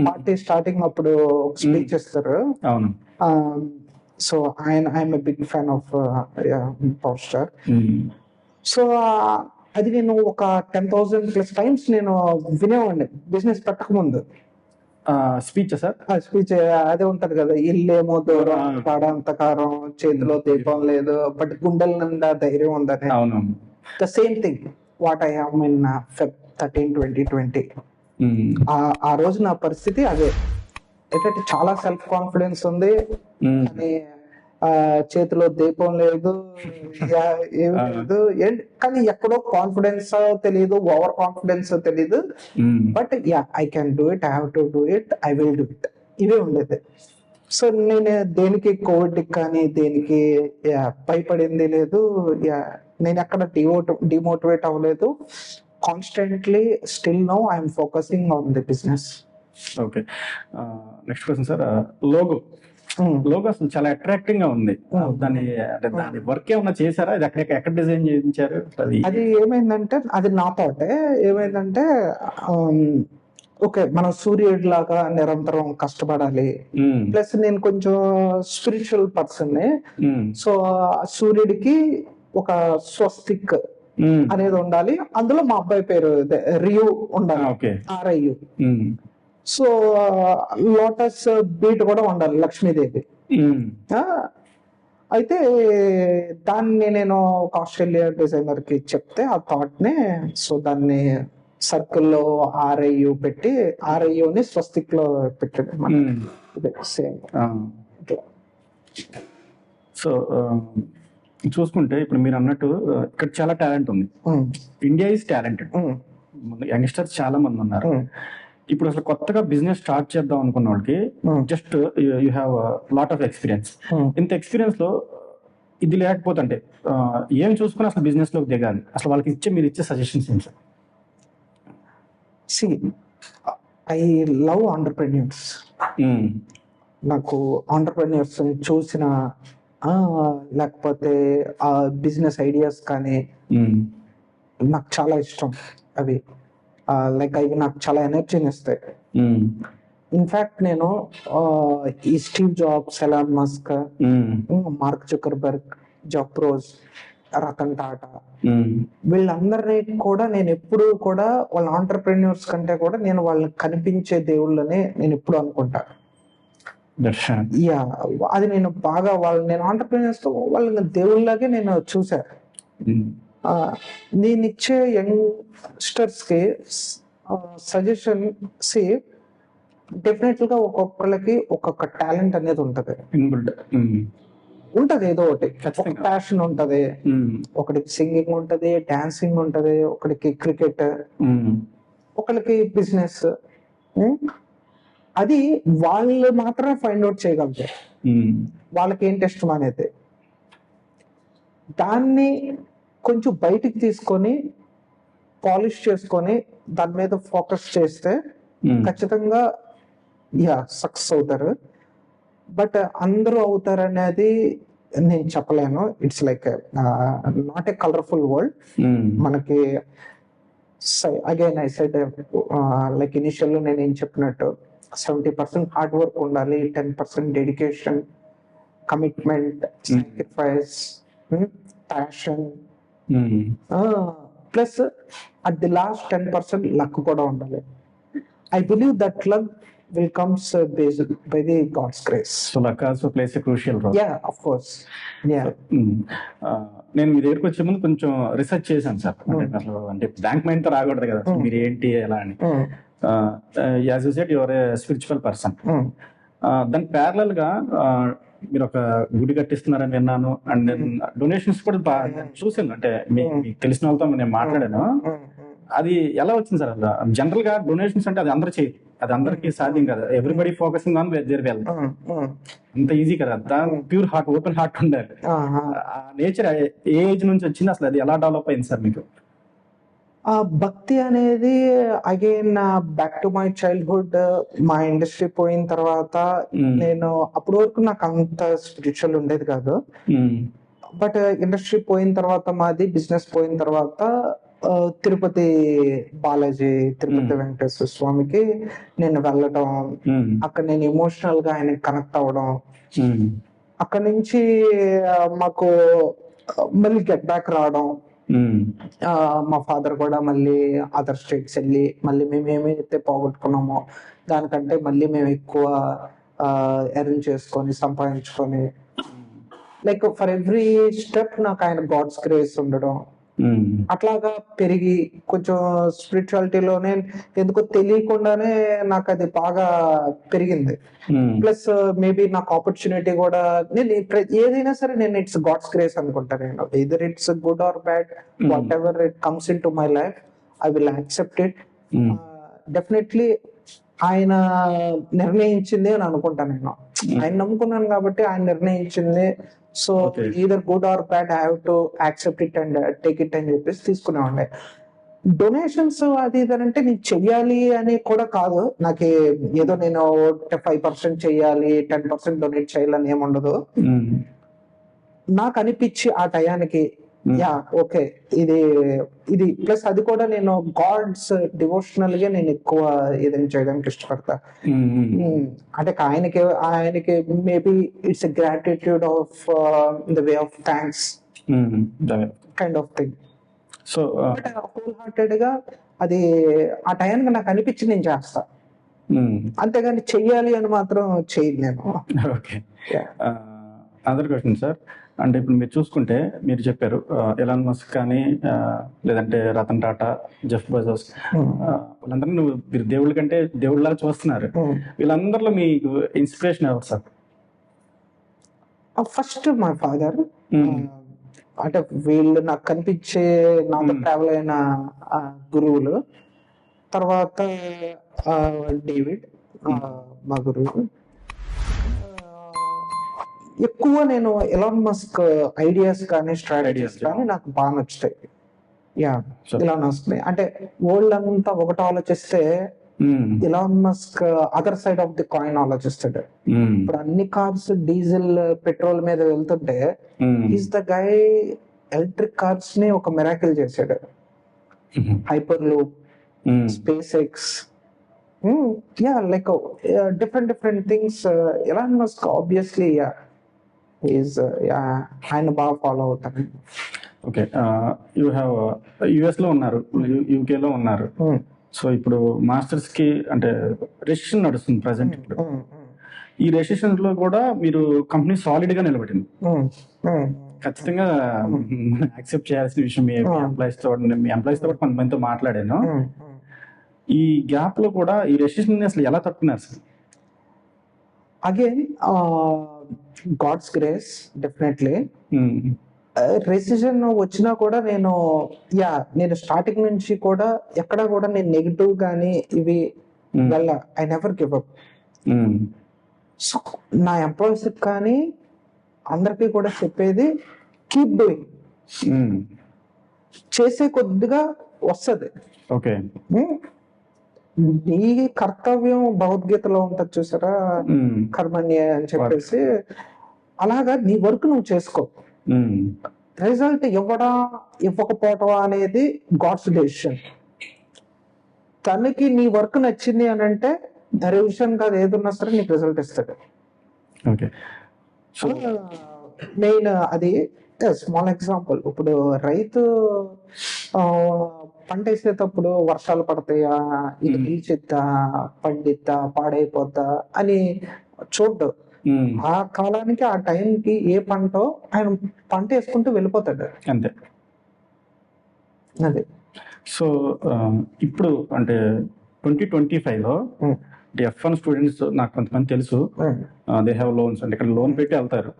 B: party starting అప్పుడు స్పీచ్ ఇస్తారు.
C: అవును.
B: So I'm a big fan of power star.
C: Um,
B: so అది నేను ఒక 10,000+ టైమ్స్ నేను వినేవాడిని బిజినెస్ పెట్టకముందు.
C: Speech sir.
B: ఆ స్పీచ్ అదే ఉంటది కదా, ఇల్లేమో దూరం కాడంతకారం చేతిలో దీపం లేదు బట్ గుండెల నిండా ధైర్యం ఉందని.
C: అవును.
B: The same thing what I have in Feb 13, 2020.
C: ఉమ్,
B: ఆ రోజు నా పరిస్థితి అదే. ఏంటంటే చాలా సెల్ఫ్ కాన్ఫిడెన్స్ ఉంది
C: ఉమ్,
B: కానీ చేతిలో దీపం లేదు, ఏమి లేదు. కానీ ఎక్కడో కాన్ఫిడెన్స్ తెలియదు, ఓవర్ కాన్ఫిడెన్స్ తెలియదు.
C: Um,
B: but I can do it, I have to do it, I will do it, ఇవే ఉండేది. సో నేను దేనికి కోవిడ్ కానీ దేనికి భయపడింది లేదు. నేను ఎక్కడ డిమోటివేట్ అవ్వలేదు. Constantly still now I'm focusing on the business.
C: Okay. Next question sir. Logo అసలు చాలా అట్రాక్టింగ్ గా ఉంది. దాని అంటే దాని వర్క్ ఏమన్నా చేశారా? ఇది ఎక్కడ డిజైన్ చేయించారు?
B: అది ఏమైందంటే అది నా థాటే. ఏమైందంటే ఓకే మనం సూర్యుడి లాగా నిరంతరం కష్టపడాలి. ప్లస్ నేను కొంచెం స్పిరిచువల్ పర్సన్. సో సూర్యుడికి ఒక స్వస్తిక్ అనేది ఉండాలి, అందులో మా అబ్బాయి పేరు రియు ఉండాలి, RIU. సో లోటస్ బీట్ కూడా ఉండాలి, లక్ష్మీదేవి. అయితే దాన్ని నేను ఒక ఆస్ట్రేలియా డిజైనర్ కి చెప్తే ఆ థాట్ ని, సో దాన్ని సర్కిల్లో RIU పెట్టి RIUని స్వస్తిక్ లో పెట్టాడు. సేమ్.
C: సో చూసుకుంటే ఇప్పుడు మీరు అన్నట్టు ఇక్కడ చాలా టాలెంట్ ఉంది. India is talented. యంగ్స్టర్స్ చాలా మంది ఉన్నారు. ఇప్పుడు అసలు కొత్తగా బిజినెస్ స్టార్ట్ చేద్దాం అనుకున్న వాళ్ళకి just you have lot of experience. ఇంత ఎక్స్పీరియన్స్ లో ఇది లేకపోతే అంటే ఏం చూసుకుని అసలు బిజినెస్ లోకి దిగాలి, అసలు వాళ్ళకి మీరు ఇచ్చే సజెషన్స్ ఏంటి sir?
B: See I love entrepreneurs. నాకు ఆంటర్‌ప్రెన్యూర్స్ చూసిన లేకపోతే ఆ బిజినెస్ ఐడియాస్ కానీ నాకు చాలా ఇష్టం. అవి లైక్ అవి నాకు చాలా ఎనర్జీని ఇస్తాయి. ఇన్ఫాక్ట్ నేను ఈ Steve Jobs, Elon Musk, Mark Zuckerberg, జబ్రోజ్, రతన్ టాటా, వీళ్ళందరినీ కూడా నేను ఎప్పుడు కూడా వాళ్ళ ఆంటర్‌ప్రెన్యూర్స్ కంటే కూడా నేను వాళ్ళని కనిపించే దేవుళ్ళని నేను ఎప్పుడు అనుకుంటా. అది నేను బాగా నేను ఆంటర్‌ప్రెన్యూర్స్ వాళ్ళని దేవుళ్ళలాగే నేను చూసా. నేను ఇచ్చే యంగ్స్టర్స్ కి సజెషన్ డెఫినెట్ గా ఒక్కొక్కరికి ఒక్కొక్క టాలెంట్ అనేది ఉంటది. ఏదో ఒకటి ఒక ప్యాషన్ ఉంటది. ఒకటికి సింగింగ్ ఉంటది, డాన్సింగ్ ఉంటది, ఒకటికి క్రికెట్, ఒకరికి బిజినెస్. అది వాళ్ళు మాత్రమే ఫైండ్ అవుట్ చేయగలుగుతారు వాళ్ళకి ఏంటి ఇష్టం అనేది. దాన్ని కొంచెం బయటికి తీసుకొని పాలిష్ చేసుకొని దాని మీద ఫోకస్ చేస్తే ఖచ్చితంగా సక్సెస్ అవుతారు. బట్ అందరూ అవుతారు అనేది నేను చెప్పలేను. It's like not a colourful world. మనకి again I said like initial నేను ఏం చెప్పినట్టు 70% హార్డ్ వర్క్ ఉండాలి, 10% dedication, commitment, sacrifice, passion, plus at the last 10% luck కూడా ఉండాలి. I believe that luck will comes based by the God's grace.
C: So luck also plays a crucial role.
B: Yeah, of course. Yeah.
C: నేను మీ దగ్గరికి వచ్చే ముందు కొంచెం research చేశాను sir. అంటే అసలు అంటే బ్లాంక్ మైండ్ తో రాకూడదు కదా, మీరు ఏంటి ఎలా అని. As you said your a spiritual person. దాని ప్యారలల్ గా మీరు ఒక గుడి కట్టిస్తున్నారని విన్నాను. అండ్ డొనేషన్స్ కూడా బాగా చూసాను. అంటే మీకు తెలిసిన వాళ్ళతో నేను మాట్లాడాను. అది ఎలా వచ్చింది సార్? జనరల్ గా డొనేషన్స్ అంటే అది అందరూ చేయరు, అది అందరికి సాధ్యం కదా. Everybody focusing on their wealth. అంత ఈజీ కదా. ప్యూర్ హార్ట్, ఓపెన్ హార్ట్ ఉండాలి. నేచర్ ఏ ఏజ్ నుంచి వచ్చింది, అసలు అది ఎలా డెవలప్ అయింది సార్ మీకు?
B: భక్తి అనేది again back to my childhood. మా ఇండస్ట్రీ పోయిన తర్వాత నేను అప్పటి వరకు నాకు అంత స్పిరిచువల్ ఉండేది కాదు. బట్ ఇండస్ట్రీ పోయిన తర్వాత, మాది బిజినెస్ పోయిన తర్వాత తిరుపతి బాలాజీ, తిరుపతి వెంకటేశ్వర స్వామికి నేను వెళ్ళటం, అక్కడ నేను ఎమోషనల్ గా ఆయన కనెక్ట్ అవ్వడం, అక్కడ నుంచి మాకు మళ్ళీ గెట్ బ్యాక్ రావడం. మా ఫాదర్ కూడా మళ్ళీ అదర్ స్టేట్స్ వెళ్ళి మళ్ళీ మేము ఏమైతే పోగొట్టుకున్నామో దానికంటే మళ్ళీ మేము ఎక్కువ ఎర్న్ చేసుకొని సంపాదించుకొని, లైక్ ఫర్ ఎవ్రీ స్టెప్ నాకు ఆయన గాడ్స్ గ్రేస్ ఉండడం, అట్లాగా పెరిగి కొంచెం స్పిరిచువాలిటీలోనే ఎందుకో తెలియకుండానే నాకు అది బాగా పెరిగింది. ప్లస్ మేబీ నాకు ఆపర్చునిటీ కూడా, నేను ఏదైనా సరే నేను ఇట్స్ గాడ్స్ గ్రేస్ అనుకుంటా. నేను either it's good or bad, what ever it comes in to my life, I will accept it. Definitely ఆయన నిర్ణయించింది అని అనుకుంటా. నేను ఆయన నమ్ముకున్నాను కాబట్టి ఆయన నిర్ణయించింది. So either good or bad, I have to accept it and take it అని చెప్పేసి తీసుకునే ఉండే. డొనేషన్స్ అది ఇదనంటే నేను చెయ్యాలి అని కూడా కాదు. నాకు ఏదో నేను 5% చెయ్యాలి, 10% డొనేట్ చేయాలని ఏముండదు. నాకు అనిపించి ఆ టయానికి యా ఓకే ఇది ప్లస్ అది కూడా నేను గాడ్స్ డివోషనల్ గా నేను ఎక్కువ ఏదైనా చేయడానికి ఇష్టపడతా. అంటే ఆయనకి maybe it's gratitude of the way of thanks kind of thing.
C: So
B: whole hearted గా అది ఆ టయానికి నాకు అనిపించి నేను చేస్తా, అంతేగాని చెయ్యాలి అని మాత్రం చేయను నేను.
C: Okay, other question sir. అంటే ఇప్పుడు మీరు చూసుకుంటే మీరు చెప్పారు ఎలాన్ మస్క్ కానీ లేదంటే రతన్ టాటా, జెఫ్ బెజోస్, వీళ్ళందరూ మీరు దేవుళ్ళ కంటే దేవుళ్ళలాగా చూస్తున్నారు. వీళ్ళందరిలో మీకు ఇన్స్పిరేషన్ ఎవరు సార్?
B: First my father. అంటే వీళ్ళు నాకు కనిపించే, నాతో ట్రావెల్ అయిన గురువులు. తర్వాత డేవిడ్ మా గురువు. ఎక్కువ నేను ఎలాన్ మస్క్ ఐడియాస్ కానీ స్ట్రాటజీస్ కానీ నాకు బాగా నచ్చుతాయి. యా, ఎలాన్ మస్క్ అంటే వరల్డ్ అంతా ఒకటి ఆలోచిస్తే Elon Musk other side of the coin ఆలోచిస్తాడు. ఇప్పుడు అన్ని కార్స్ డీజిల్, పెట్రోల్ మీద వెళ్తుంటే is the guy electric cars ని ఒక మిరాకిల్ చేశాడు. Hyper loop, space X, yeah like different things. Elon Musk obviously ఆయన బాగా ఫాలో అవుతాను.
C: ఓకే, యూ హ్యావ్ యుఎస్ లో ఉన్నారు, యూకే లో ఉన్నారు. సో ఇప్పుడు మాస్టర్స్ కి అంటే రెసిషన్ నడుస్తుంది ప్రెసెంట్. ఇప్పుడు ఈ రెసిషన్ లో కూడా మీరు కంపెనీ సాలిడ్ గా నిలబడింది. ఖచ్చితంగా యాక్సెప్ట్ చేయాల్సిన విషయం. మీ ఎంప్లాయీస్ తో కొంతమందితో మాట్లాడాను. ఈ గ్యాప్ లో కూడా ఈ రెసిషన్ అసలు ఎలా తట్టుకున్నారు sir?
B: Again God's grace definitely. Recession వచ్చినా కూడా నేను స్టార్టింగ్ నుంచి కూడా ఎక్కడ కూడా నేను నెగిటివ్ గానీ ఇవి I never give up. So నా ఎంప్లాయీస్ కానీ అందరికీ కూడా చెప్పేది కీప్ డూయింగ్. చేసే కొద్దిగా వస్తుంది.
C: ఓకే,
B: నీ కర్తవ్యం భగవద్గీతలో ఉంటది చూసారా, కర్మణ్య అని చెప్పేసి. అలాగా నీ వర్క్ నువ్వు చేసుకో.
C: ఉమ్.
B: రిజల్ట్ ఇవ్వకపోవటం అనేది గాడ్స్ డెసిషన్. తనకి నీ వర్క్ నచ్చింది అని అంటే రివిజన్ కాదు ఏదున్నా సరే నీకు రిజల్ట్ ఇస్తాడు.
C: ఓకే. సో
B: మెయిన్ అది స్మాల్ ఎగ్జాంపుల్. ఇప్పుడు రైతు ఆ, పంట వేసేటప్పుడు వర్షాలు పడతాయా, ఇది పీల్చిద్దా, పండిద్దా, పాడైపోద్దా అని చూడ్డు. ఆ కాలానికి ఆ టైంకి ఏ పంటో ఆయన పంట వేసుకుంటూ వెళ్ళిపోతాడు
C: అంతే.
B: అది.
C: సో ఇప్పుడు అంటే 2025లో F1 స్టూడెంట్స్ నాకు కొంతమంది తెలుసు, దే హ్యావ్ లోన్స్, అంటే ఇక్కడ లోన్ పెట్టి వెళ్తారు,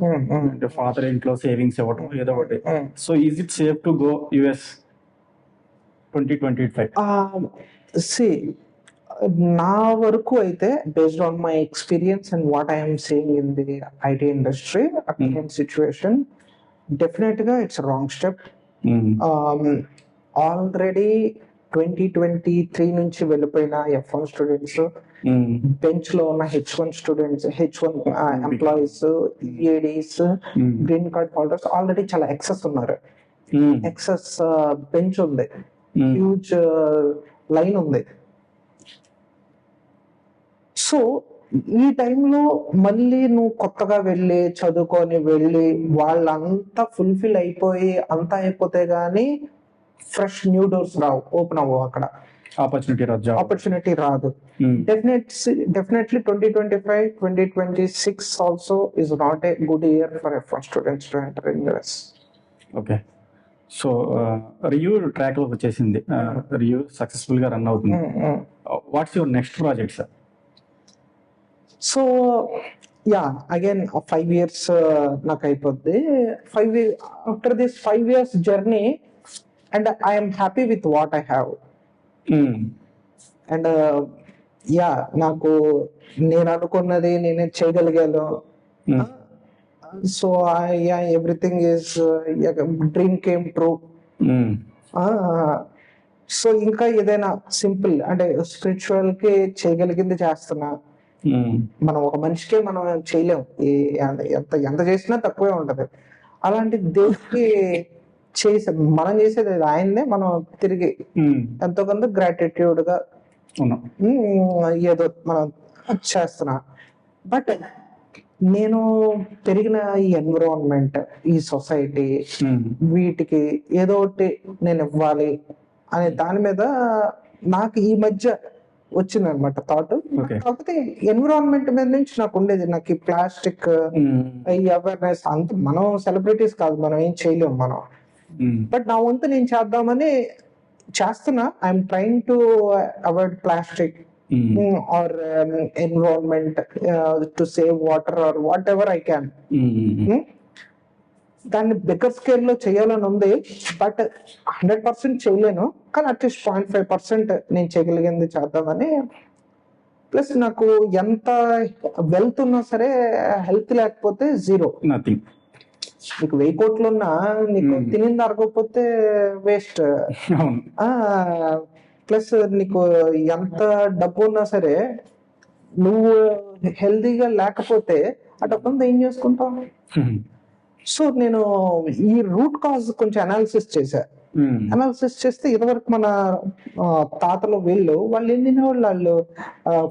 C: అంటే ఫాదర్ ఇంట్లో సేవింగ్స్ ఇవ్వటం ఏదో ఒకటి. So is it safe to go US 2025?
B: నా వరకు అయితే based on my experience and what I'm seeing in the IT industry at situation, definite గా ఇట్స్ రాంగ్ స్టెప్. ఆల్రెడీ 2023 నుంచి వెళ్ళిపోయిన F1 స్టూడెంట్స్, బెంచ్ లో ఉన్న H1 students, H1 employees, EADs, green card holders already చాలా excess ఉన్నారు. Excess bench ఉంది, huge line ఉంది. So ఈ టైంలో మళ్ళీ నువ్వు కొత్తగా వెళ్ళి చదువుకొని వెళ్ళి వాళ్ళంతా ఫుల్ఫిల్ అయిపోయి అంతా అయిపోతే గానీ ఫ్రెష్ న్యూ డోర్స్ రావు, ఓపెన్ అవ్వవు, అక్కడ ఆపర్చునిటీ రాదు. Definitely 2025, 2026 also is not a good year for F1 students to enter in US.
C: Okay. So రియూ ట్రాక్ లో వచ్చేసింది, రియూ సక్సెస్ఫుల్ గా రన్ అవుతుంది. What's your next project sir?
B: So again 5 years నాకు అయిపోద్ది. After this 5 years journey and I'm happy with what I have. And నాకు నేను అనుకున్నది నేనే చేయగలిగాను. So everything is dream came true. So ఇంకా ఏదైనా సింపుల్ అంటే స్పిరిచువల్ కి చేయగలిగింది చేస్తున్నా. మనం ఒక మనిషికే మనం చేయలేం, ఎంత చేసినా తక్కువే ఉంటది. అలాంటి దేవుడికి మనం చేసేది ఆయన్నే మనం తిరిగి ఎంతో కొంత గ్రాటిట్యూడ్ గా ఏదో మనం చేస్తున్నా. బట్ నేను పెరిగిన ఈ ఎన్విరాన్మెంట్, ఈ సొసైటీ, వీటికి ఏదో ఒకటి నేను ఇవ్వాలి అనే దాని మీద నాకు ఈ మధ్య వచ్చింది అనమాట థాట్. కాకపోతే ఎన్విరాన్మెంట్ మీద నుంచి నాకు ఉండేది, నాకు ఈ ప్లాస్టిక్ ఈ అవేర్నెస్ అంత, మనం సెలబ్రిటీస్ కాదు, మనం ఏం చేయలేము మనం. బట్ నా వంతు నేను చేద్దామని చేస్తున్నా. I'm trying to avoid plastic or environment, to save water or whatever I can. దాన్ని బిగ్గర్ స్కేల్ లో చేయాలని ఉంది, బట్ 100% చేయలేను. కానీ అట్లీస్ట్ 0.5% నేను చేయగలిగింది చేద్దామని. ప్లస్ నాకు ఎంత వెల్త్ ఉన్నా సరే హెల్త్ లేకపోతే జీరో,
C: నథింగ్.
B: నీకు 1000 కోట్లు ఉన్నా నీకు తినింది అరగకపోతే వేస్ట్. ప్లస్ నీకు ఎంత డబ్బు ఉన్నా సరే నువ్వు హెల్తీగా లేకపోతే ఆ డబ్బంతా ఏం చేసుకుంటావు? సో నేను ఈ రూట్ కాజ్ కొంచెం అనాలిసిస్ చేశా. అనాలిసిస్ చేస్తే ఇదివరకు మన తాతలు వాళ్ళు ఏం తినేవాళ్ళు, వాళ్ళు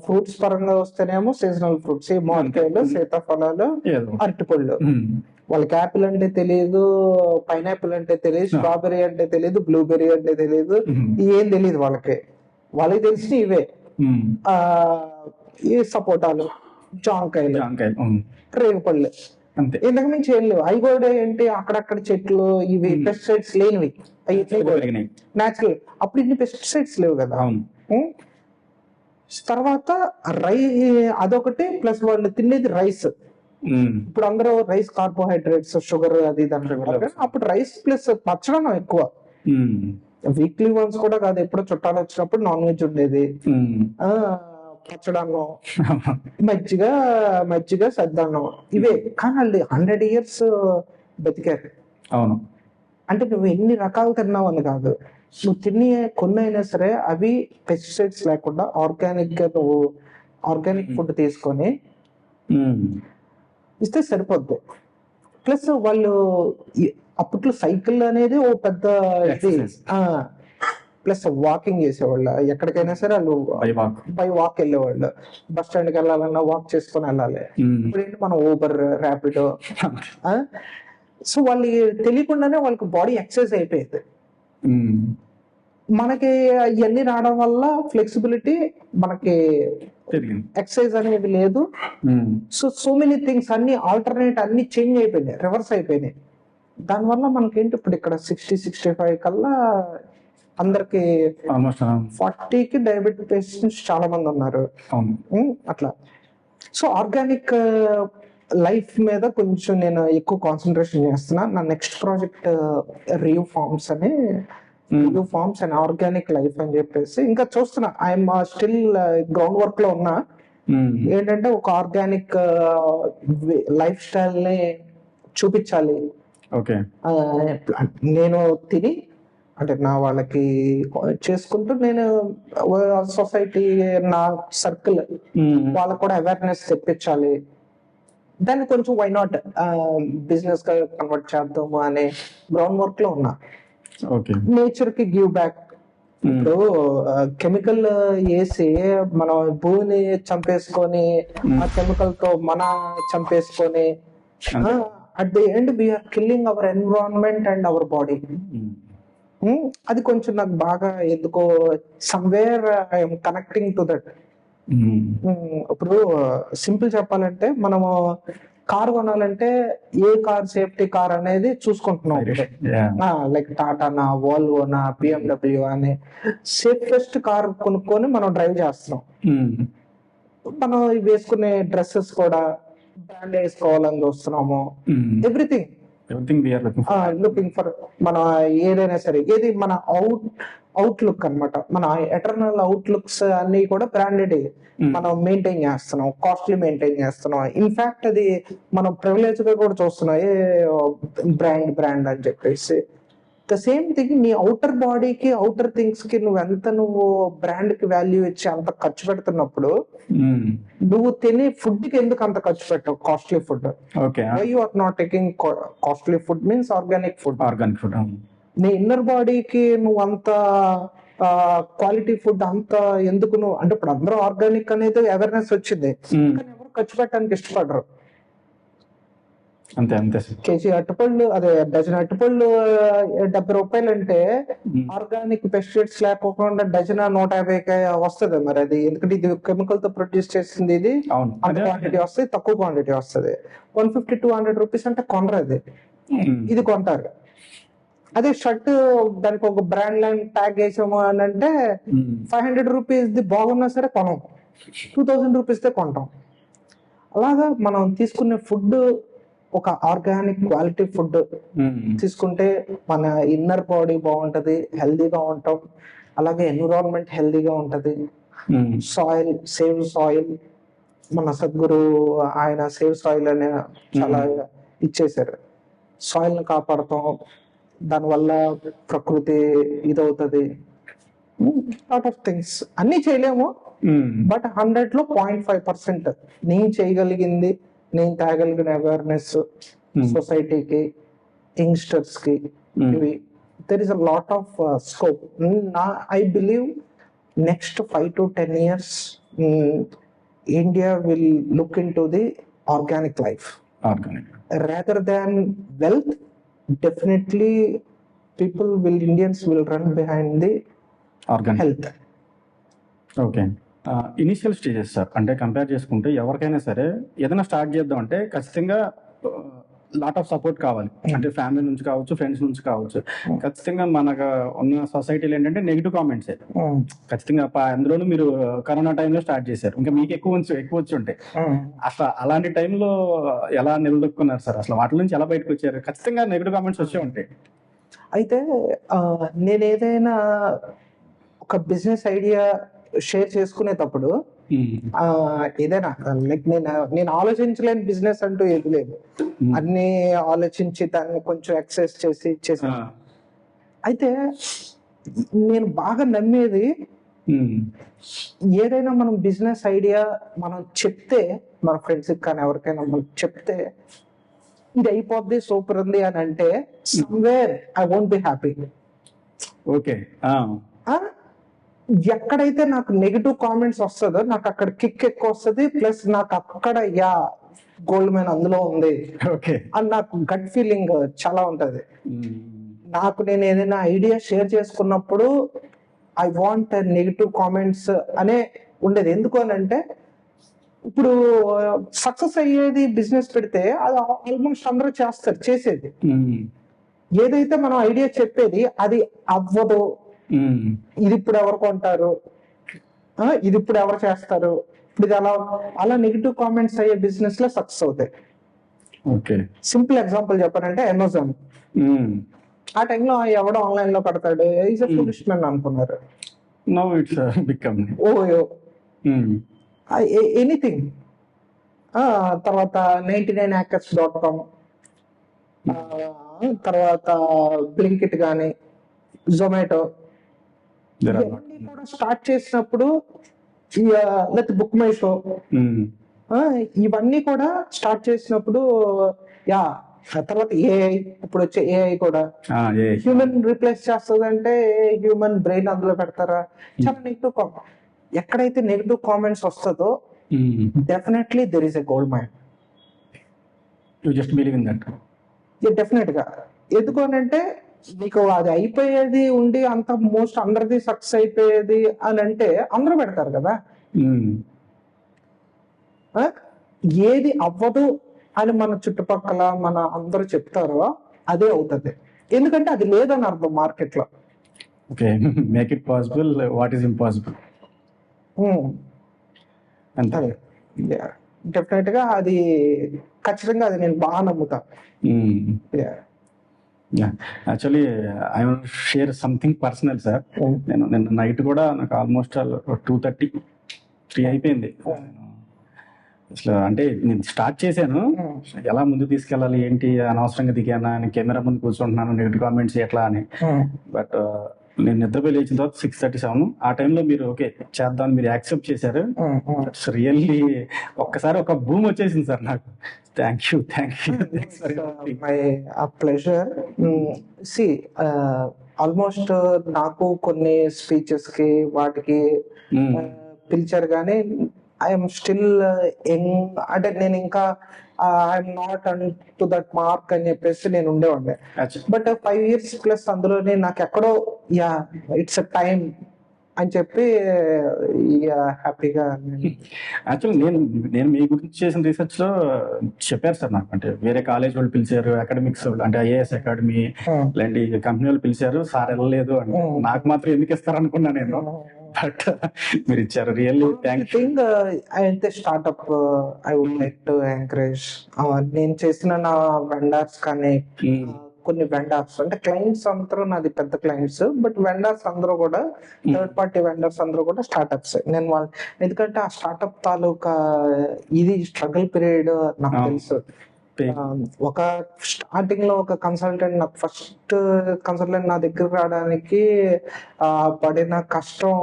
B: ఫ్రూట్స్ పరంగా వస్తేనేమో సీజనల్ ఫ్రూట్స్, మామిడికాయలు, సీతాఫలాలు, అరటిపళ్ళు. వాళ్ళకి యాపిల్ అంటే తెలియదు, పైనాపిల్ అంటే తెలియదు, స్ట్రాబెర్రీ అంటే తెలియదు, బ్లూబెర్రీ అంటే తెలియదు, ఏం తెలియదు వాళ్ళకి తెలిసి ఇవే ఈ సపోటాలు, జాంకాయలు, రేగుపళ్ళు, ఇంతకు మించి ఏం లేవు. అవి కూడా ఏంటి అక్కడక్కడ చెట్లు, ఇవి పెస్టిసైడ్స్ లేనివి, నేచురల్. అప్పుడు ఇన్ని పెస్టిసైడ్స్ లేవు కదా. తర్వాత అదొకటి, ప్లస్ వాళ్ళు తినేది రైస్. ఇప్పుడు అందరూ రైస్ కార్బోహైడ్రేట్స్, షుగర్ అది దాని. అప్పుడు రైస్ ప్లస్ పచ్చడం ఎక్కువ, వీక్లీ వన్స్ కూడా కాదు, ఎప్పుడో చుట్టాలు వచ్చినప్పుడు నాన్ వెజ్ ఉండేది, పచ్చడన్నం, మజ్జిగ సద్దన్నం, ఇవే. కానీ వాళ్ళు 100 years బతికారు.
C: అవును.
B: అంటే నువ్వు ఎన్ని రకాలు తిన్నావు అని కాదు, నువ్వు తిని కొన్ని అయినా సరే అవి పెస్టిసైడ్స్ లేకుండా ఆర్గానిక్ గా నువ్వు ఆర్గానిక్ ఫుడ్ తీసుకొని ఇస్తే సరిపోద్ది. ప్లస్ వాళ్ళు అప్పట్లో సైకిల్ అనేది ఓ పెద్ద ఇది,
C: Exercise.
B: ప్లస్ వాకింగ్ చేసేవాళ్ళు, ఎక్కడికైనా సరే వాళ్ళు బై వాక్ వెళ్ళేవాళ్ళు, బస్ స్టాండ్కి వెళ్ళాలన్నా వాక్ చేసుకొని వెళ్ళాలి. ఇప్పుడు ఏంటి మనం ఊబర్, ర్యాపిడో. సో వాళ్ళు తెలియకుండానే వాళ్ళకి బాడీ ఎక్సర్సైజ్ అయిపోయింది. మనకి ఇవన్నీ రావడం వల్ల ఫ్లెక్సిబిలిటీ, మనకి ఎక్సర్సైజ్ అనేది లేదు. సో మెనీ థింగ్స్ అన్ని ఆల్టర్నేట్, అన్ని చేంజ్ అయిపోయినాయి, రివర్స్ అయిపోయినాయి. దానివల్ల మనకేంటి ఇప్పుడు ఇక్కడ 60-65 కల్లా అందరికి 40కి డయాబెటిక్ పేషెంట్స్ చాలా మంది ఉన్నారు. అట్లా. సో ఆర్గానిక్ లైఫ్ మీద కొంచెం నేను ఎక్కువ కాన్సన్ట్రేషన్ చేస్తున్నా. నా నెక్స్ట్ ప్రాజెక్ట్ రియూ ఫార్మ్స్ అండ్ ఆర్గానిక్ లైఫ్ అని చెప్పేసి ఇంకా చూస్తున్నా. ఐఎమ్ స్టిల్ గ్రౌండ్ వర్క్ లో ఉన్నా. ఏంటంటే ఒక ఆర్గానిక్ లైఫ్ స్టైల్ ని చూపించాలి. నేను తిని అంటే నా వాళ్ళకి చేసుకుంటూ, నేను సొసైటీ, నా సర్కిల్ వాళ్ళకు కూడా అవేర్నెస్ తెప్పించాలి. దాన్ని కొంచెం వై నాట్ బిజినెస్ గా కన్వర్ట్ చేద్దాము అనే గ్రౌండ్ వర్క్ లో ఉన్నా. నేచర్ కి గివ్ బ్యాక్. ఇప్పుడు కెమికల్ వేసి మనం భూమిని చంపేసుకొని, ఆ కెమికల్ తో మన చంపేసుకొని, at the end we're killing our environment and our body. అది కొంచెం నాకు బాగా ఎందుకో somewhere I'm connecting to that. ఇప్పుడు సింపుల్ చెప్పాలంటే, మనము కార్ కొనాలంటే ఏ కార్ సేఫ్టీ కార్ అనేది చూసుకుంటున్నాం. లైక్ టాటానా, వోల్వోనా, BMW అని సేఫెస్ట్ కార్ కొనుక్కొని మనం డ్రైవ్ చేస్తున్నాం. మనం వేసుకునే డ్రెస్సెస్ కూడా బ్రాండ్ వేసుకోవాలని చూస్తున్నాము. ఎవ్రీథింగ్ లుకింగ్ ఫర్ మన ఏదైనా సరే, ఏది మన అవుట్లుక్ అన్నమాట. మన ఎటర్నల్ అవుట్లుక్స్ అన్ని కూడా బ్రాండెడ్ మనం మెయింటైన్ చేస్తున్నాం, కాస్ట్లీ మెయింటైన్ చేస్తున్నాం. ఇన్ఫాక్ట్ అది మనం ప్రివిలేజ్ గా కూడా చూస్తున్నాం, బ్రాండ్ అని చెప్పేసి. ద సేమ్ థింగ్ నీ అవుటర్ బాడీకి, అవుటర్ థింగ్స్ కి నువ్వు బ్రాండ్ కి వాల్యూ ఇచ్చి అంత ఖర్చు పెడుతున్నప్పుడు, నువ్వు తినే ఫుడ్ కి ఎందుకు అంత ఖర్చు పెట్టవు? Costly food. Why you are not taking costly food means organic food. నీ ఇన్నర్ బాడీకి నువ్వు అంత క్వాలిటీ ఫుడ్ అంత ఎందుకు నువ్వు అంటే, ఇప్పుడు అందరూ ఆర్గానిక్ అనేది అవేర్నెస్ వచ్చింది, కానీ ఎవరు ఖర్చు పెట్టడానికి ఇష్టపడరు. కేజీ అరటిపళ్ళు, అదే డజన్ అరటిపళ్ళు 70 రూపాయలు అంటే, ఆర్గానిక్ పెస్టిసైడ్స్ లేకుండా డజన్ 150 వస్తుంది. మరి అది ఎందుకంటే ఇది కెమికల్ తో ప్రొడ్యూస్ చేసింది, ఇది అంత క్వాంటిటీ వస్తుంది, తక్కువ క్వాంటిటీ వస్తుంది. 150-200 రూపీస్ అంటే కొనరు, అది ఇది కొంటారు. అదే షర్ట్ దానికి ఒక బ్రాండ్ లైన్ ట్యాగ్ వేసాము అని అంటే 500 రూపీస్ బాగున్నా సరే కొనం, 2000 రూపీస్ కొంటాం. అలాగా మనం తీసుకునే ఫుడ్ ఒక ఆర్గానిక్ క్వాలిటీ ఫుడ్ తీసుకుంటే మన ఇన్నర్ బాడీ బాగుంటది, హెల్దీగా ఉంటాం. అలాగే ఎన్విరాన్మెంట్ హెల్దీగా ఉంటది. Soil, save soil. మన సద్గురు ఆయన సేవ్ సాయిల్ అనే చాలా ఇచ్చేసారు. సాయిల్ ని కాపాడుతాం, దానివల్ల ప్రకృతి ఇదవుతుంది. లాట్ ఆఫ్ థింగ్స్ అన్ని చేయలేము, బట్ 100లో 0.5% నేను చేయగలిగింది, నేను తేగలిగిన అవేర్నెస్ సొసైటీకి, యంగ్స్టర్స్ కి, ఇవి there is a lot of scope. I believe next 5 to 10 years India will look into the organic life rather than wealth. Definitely Indians will run behind the
C: organic
B: health.
C: Initial stages sir, అంటే compare చేసుకుంటే ఎవరికైనా సరే ఏదైనా start చేద్దాం అంటే ఖచ్చితంగా lot of support కావాలి. అంటే ఫ్యామిలీ నుంచి కావచ్చు, ఫ్రెండ్స్ నుంచి కావచ్చు. ఖచ్చితంగా మనకు ఉన్న సొసైటీలో ఏంటంటే నెగిటివ్ కామెంట్స్ ఖచ్చితంగా. అందులోనూ మీరు కరోనా టైంలో స్టార్ట్ చేశారు, ఇంకా మీకు ఎక్కువ వచ్చి ఉంటాయి. అసలు అలాంటి టైంలో ఎలా నిలదొక్కున్నారు సార్? అసలు వాటి నుంచి ఎలా బయటకు వచ్చారు? ఖచ్చితంగా నెగిటివ్ కామెంట్స్ వచ్చే ఉంటాయి.
B: అయితే నేను ఏదైనా ఒక బిజినెస్ ఐడియా షేర్ చేసుకునేటప్పుడు, ఏదైనా లైక్ నేను ఆలోచించలేని బిజినెస్ అంటూ ఏది లేదు. అన్ని ఆలోచించి దాన్ని కొంచెం ఎక్సర్సైజ్ చేసి అయితే నేను బాగా నమ్మేది, ఏదైనా మనం బిజినెస్ ఐడియా మనం చెప్తే, మన ఫ్రెండ్స్కి కానీ ఎవరికైనా మనం చెప్తే ఇది అయిపోద్ది సూపర్ ఉంది అని అంటే somewhere I won't be happy.
C: Okay.
B: ఎక్కడైతే నాకు నెగిటివ్ కామెంట్స్ వస్తుందో నాకు అక్కడ కిక్ ఎక్కువ వస్తుంది, ప్లస్ నాకు అక్కడ గోల్డ్ మైన్ అందులో ఉంది
C: ఓకే.
B: అని నాకు గట్ ఫీలింగ్ చాలా ఉంటది. నాకు నేను ఏదైనా ఐడియా షేర్ చేసుకున్నప్పుడు ఐ వాంట్ నెగిటివ్ కామెంట్స్ అనే ఉండేది. ఎందుకు అని అంటే ఇప్పుడు సక్సెస్ అయ్యేది బిజినెస్ పెడితే అది ఆల్మోస్ట్ అందరూ చేసేది. ఏదైతే మనం ఐడియా చెప్పేది అది అవ్వదు, ఇది ఇప్పుడు ఎవరు కొంటారు, ఇది ఇప్పుడు ఎవరు చేస్తారు, ఇప్పుడు ఇది అలా నెగిటివ్ కామెంట్స్ అయ్యే బిజినెస్ లో సక్సెస్ అవుతాయి.
C: ఓకే.
B: సింపుల్ ఎగ్జాంపుల్ చెప్పాలంటే అమెజాన్. ఆ టైంలో ఎవడో ఆన్లైన్ లో కడతాడు, ఈజ్ అ ఫులిష్ మ్యాన్ అనుకున్నారు.
C: Now it's big company.
B: OYO anything. తర్వాత 99acres.com, తర్వాత బ్లింకిట్ కానీ జొమాటో ఇవన్నీ కూడా స్టార్ట్ చేసినప్పుడు, లేకపోతే బుక్ మై షో, ఇవన్నీ కూడా స్టార్ట్ చేసినప్పుడు తర్వాత ఏఐ, ఇప్పుడు వచ్చే ఏఐ కూడా హ్యూమన్ రీప్లేస్ చేస్తుంది అంటే హ్యూమన్ బ్రెయిన్ అందులో పెడతారా? చాలా నెగిటివ్ ఎక్కడైతే నెగిటివ్ కామెంట్స్ వస్తుందో definitely there is a gold mine.
C: You just believe in that.
B: Definite గా. ఎందుకు అని అంటే నీకు అది అయిపోయేది ఉండి అంత మోస్ట్ అందరిది సక్సెస్ అయిపోయేది అని అంటే అందరూ పెడతారు కదా. ఏది అవ్వదు అని మన చుట్టుపక్కల మన అందరూ చెప్తారో అదే అవుతుంది. ఎందుకంటే అది లేదని అర్థం మార్కెట్ లో.
C: Okay. Make it possible what is impossible. అంతే.
B: డెఫినెట్ గా అది ఖచ్చితంగా అది నేను బాగా నమ్ముతా.
C: Actually I want share something personal sir. నేను నిన్న నైట్ కూడా నాకు ఆల్మోస్ట్ 2:30, 3 అయిపోయింది. అసలు అంటే నేను స్టార్ట్ చేశాను, ఎలా ముందు తీసుకెళ్ళాలి ఏంటి, అనవసరంగా దిగానా, నేను కెమెరా ముందు కూర్చుంటున్నాను, నెగిటివ్ కామెంట్స్ ఎట్లా అని. బట్ నేను నిద్రపోయి లేచిన తర్వాత 6:37 ఆ టైంలో మీరు ఓకే చేద్దాం మీరు యాక్సెప్ట్ చేశారు. ఇట్స్ రియల్లీ ఒక్కసారి ఒక బూమ్ వచ్చేసింది సార్ నాకు. Thank you.
B: My pleasure. See almost నాకు కొన్ని స్పీచెస్ కి వాటికి పిలిచారు కానీ ఐఎమ్ స్టిల్ యంగ్. అంటే నేను ఇంకా I'm not an to that mark అని చెప్పేసి నేను ఉండేవాడిని. బట్ 5 years ప్లస్ అందులోనే నాకు ఎక్కడో ఇట్స్ అ టైం అని చెప్పి హ్యాపీగా.
C: యాక్చువల్లీ నేను మీ గురించి చేసిన రీసెర్చ్ లో చెప్పారు సార్ నాకు. అంటే వేరే కాలేజ్ వాళ్ళు పిలిచారు, అకాడమిక్స్ వాళ్ళు అంటే ఐఏఎస్ అకాడమీ లాంటి కంపెనీ వాళ్ళు పిలిచారు, సార్ వెళ్ళలేదు అంటే నాకు మాత్రం ఎందుకు ఇస్తారు అనుకున్నా నేను. బట్ మీరు ఇచ్చారు. Really thank you.
B: అయితే startup I would like to encourage. నేను చేసిన నా వెండర్స్ కానీ కొన్ని వెండర్స్ అంటే క్లయింట్స్ అందరూ నాది పెద్ద క్లయింట్స్, బట్ వెండర్స్ అందరూ కూడా థర్డ్ పార్టీ వెండర్స్ అందరూ కూడా స్టార్ట్అప్స్. నేను వాళ్ళు ఎందుకంటే ఆ స్టార్ట్అప్ తాలూకా ఇది స్ట్రగుల్ పీరియడ్ నాకు తెలుసు. ఒక స్టార్టింగ్ లో ఒక కన్సల్టెంట్ నాకు ఫస్ట్ కన్సల్టెంట్ నా దగ్గర రావడానికి పడిన కష్టం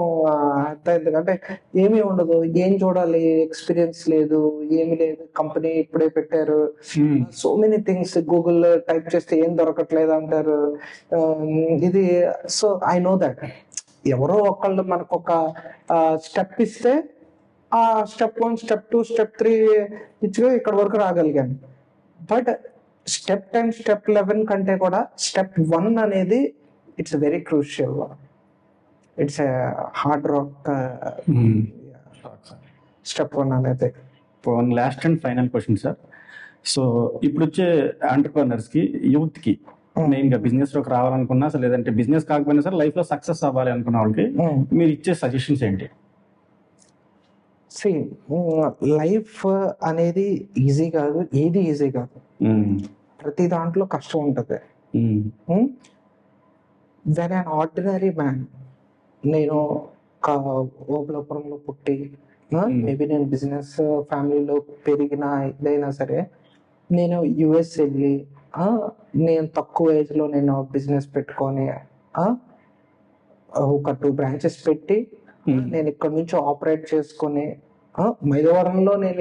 B: అర్థమైంది. అంటే ఏమీ ఉండదు, ఏం చూడాలి, ఎక్స్పీరియన్స్ లేదు, ఏమి లేదు, కంపెనీ ఇప్పుడే పెట్టారు, so many things, Google type చేస్తే ఏం దొరకట్లేదు అంటారు. ఇది సో ఐ నో దట్ ఎవరో ఒకళ్ళు మనకు ఒక స్టెప్ ఇస్తే ఆ స్టెప్ 1, స్టెప్ 2, స్టెప్ 3 ఇచ్చి ఇక్కడ వరకు రాగలిగాను. బట్ స్టెప్ 10, స్టెప్ 11 కంటే కూడా స్టెప్ 1 అనేది it's very crucial. It's hard work. Step 1 అనేది.
C: One last and final question sir. So ఇప్పుడు వచ్చే ఎంటర్‌ప్రెన్యూర్స్ కి, యూత్ కి మెయిన్ గా బిజినెస్ లోకి రావాలనుకున్నా అసలు లేదంటే బిజినెస్ కాకపోయినా సరే లైఫ్ లో సక్సెస్ అవ్వాలి అనుకున్న వాళ్ళకి మీరు ఇచ్చే సజెషన్స్ ఏంటి?
B: లైఫ్ అనేది ఈజీ కాదు, ఏది ఈజీ కాదు, ప్రతి దాంట్లో కష్టం ఉంటది. వెన్ అన్ ఆర్డినరీ మ్యాన్, నేను ఓబులాపురంలో పుట్టి మేబీ నేను బిజినెస్ ఫ్యామిలీలో పెరిగిన ఇదైనా సరే నేను యుఎస్ వెళ్ళి నేను తక్కువ ఏజ్ లో నేను బిజినెస్ పెట్టుకొని ఒక 2 branches పెట్టి నేను ఇక్కడ నుంచి ఆపరేట్ చేసుకొని మైలవరంలో నేను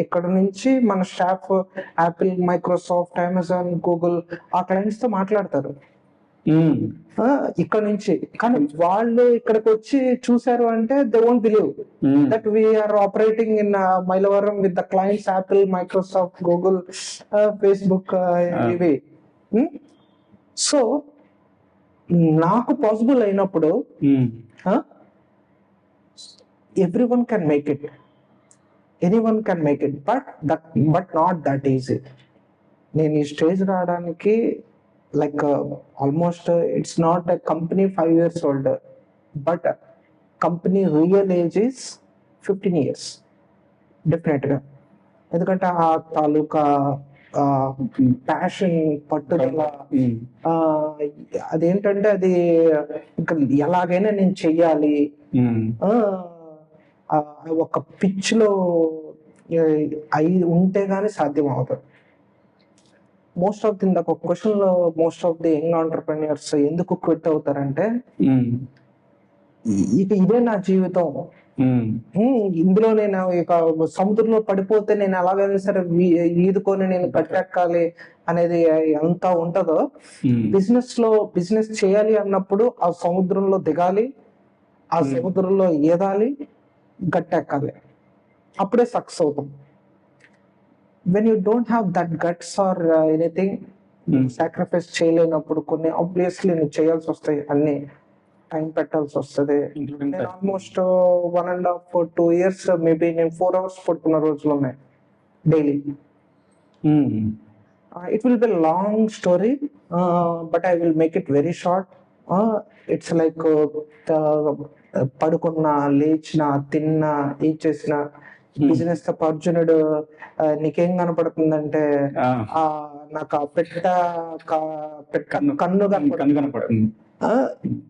B: ఇక్కడ నుంచి మన staff Apple, Microsoft, Amazon, Google ఆ క్లయింట్స్ తో మాట్లాడతారు ఇక్కడ నుంచి. కానీ వాళ్ళు ఇక్కడికి వచ్చి చూసారు అంటే they won't believe that we're operating in Mylavaram with the clients Apple, Microsoft, Google, Facebook ఇవి. సో నాకు పాసిబుల్ అయినప్పుడు everyone can make it, anyone can make it, but not that easy. నేను ఈ స్టేజ్ రావడానికి like almost it's not a company 5 years old, but company real age is 15 years డెఫినెట్గా. ఎందుకంటే ఆ తాలూకా passion, పట్టుదల, అదేంటంటే అది ఇంకా ఎలాగైనా నేను చెయ్యాలి, ఒక పిచ్ లో అయి ఉంటే గానీ సాధ్యం అవుతుంది. మోస్ట్ ఆఫ్ ది ఒక క్వశ్చన్ లో most of the young entrepreneurs ఎందుకు క్విట్ అవుతారంటే ఇక ఇదే నా జీవితం, ఇందులో నేను ఇక సముద్రంలో పడిపోతే నేను ఎలాగైనా సరే ఈదుకొని నేను కట్టెక్కాలి అనేది ఎంత ఉంటుందో, బిజినెస్ చేయాలి అన్నప్పుడు ఆ సముద్రంలో దిగాలి, ఆ సముద్రంలో ఈదాలి, గట్టెక్కాలి, అప్పుడే సక్సెస్ అవుతాం. When you don't have that guts or anything, sacrifice చేయలేనప్పుడు కొన్ని ఆబ్వియస్లీ నువ్వు చేయాల్సి వస్తాయి, అన్ని టైం పెట్టాల్సి వస్తుంది. నేను ఆల్మోస్ట్ 1.5 2 years మేబీ నేను 4 hours పడుకున్న రోజులు ఉన్నాయి daily. It will be long story, but I will make it very short. It's like పడుకున్న, లేచిన, తిన్న, ఏం చేసిన బిజినెస్ తప్ప. అర్జునుడు నీకేం కనపడుతుందంటే నాకు ఆ కన్ను కనపడుతుంది,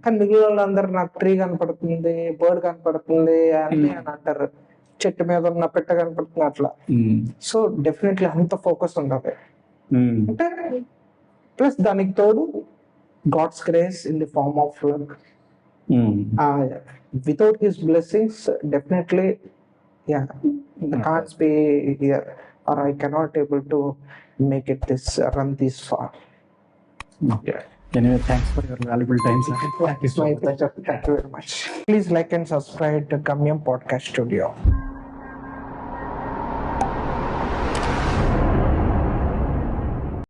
B: కానీ మిగిలిన వాళ్ళందరూ నాకు ట్రీ కనపడుతుంది, బర్డ్ కనపడుతుంది అని అంటారు, చెట్టు మీద ఉన్న పెట్ట కనపడుతుంది అట్లా. సో డెఫినెట్లీ అంత ఫోకస్ ఉండాలి. అంటే ప్లస్ దానికి తోడు God's grace in the form of luck. Without his blessings, definitely, yeah, I can't be here, or I cannot able to make it run this far.
C: Okay. Anyway, thanks for your valuable time, sir.
B: It's my pleasure. Thank you very much. Please like and subscribe to Gamyam Podcast Studio.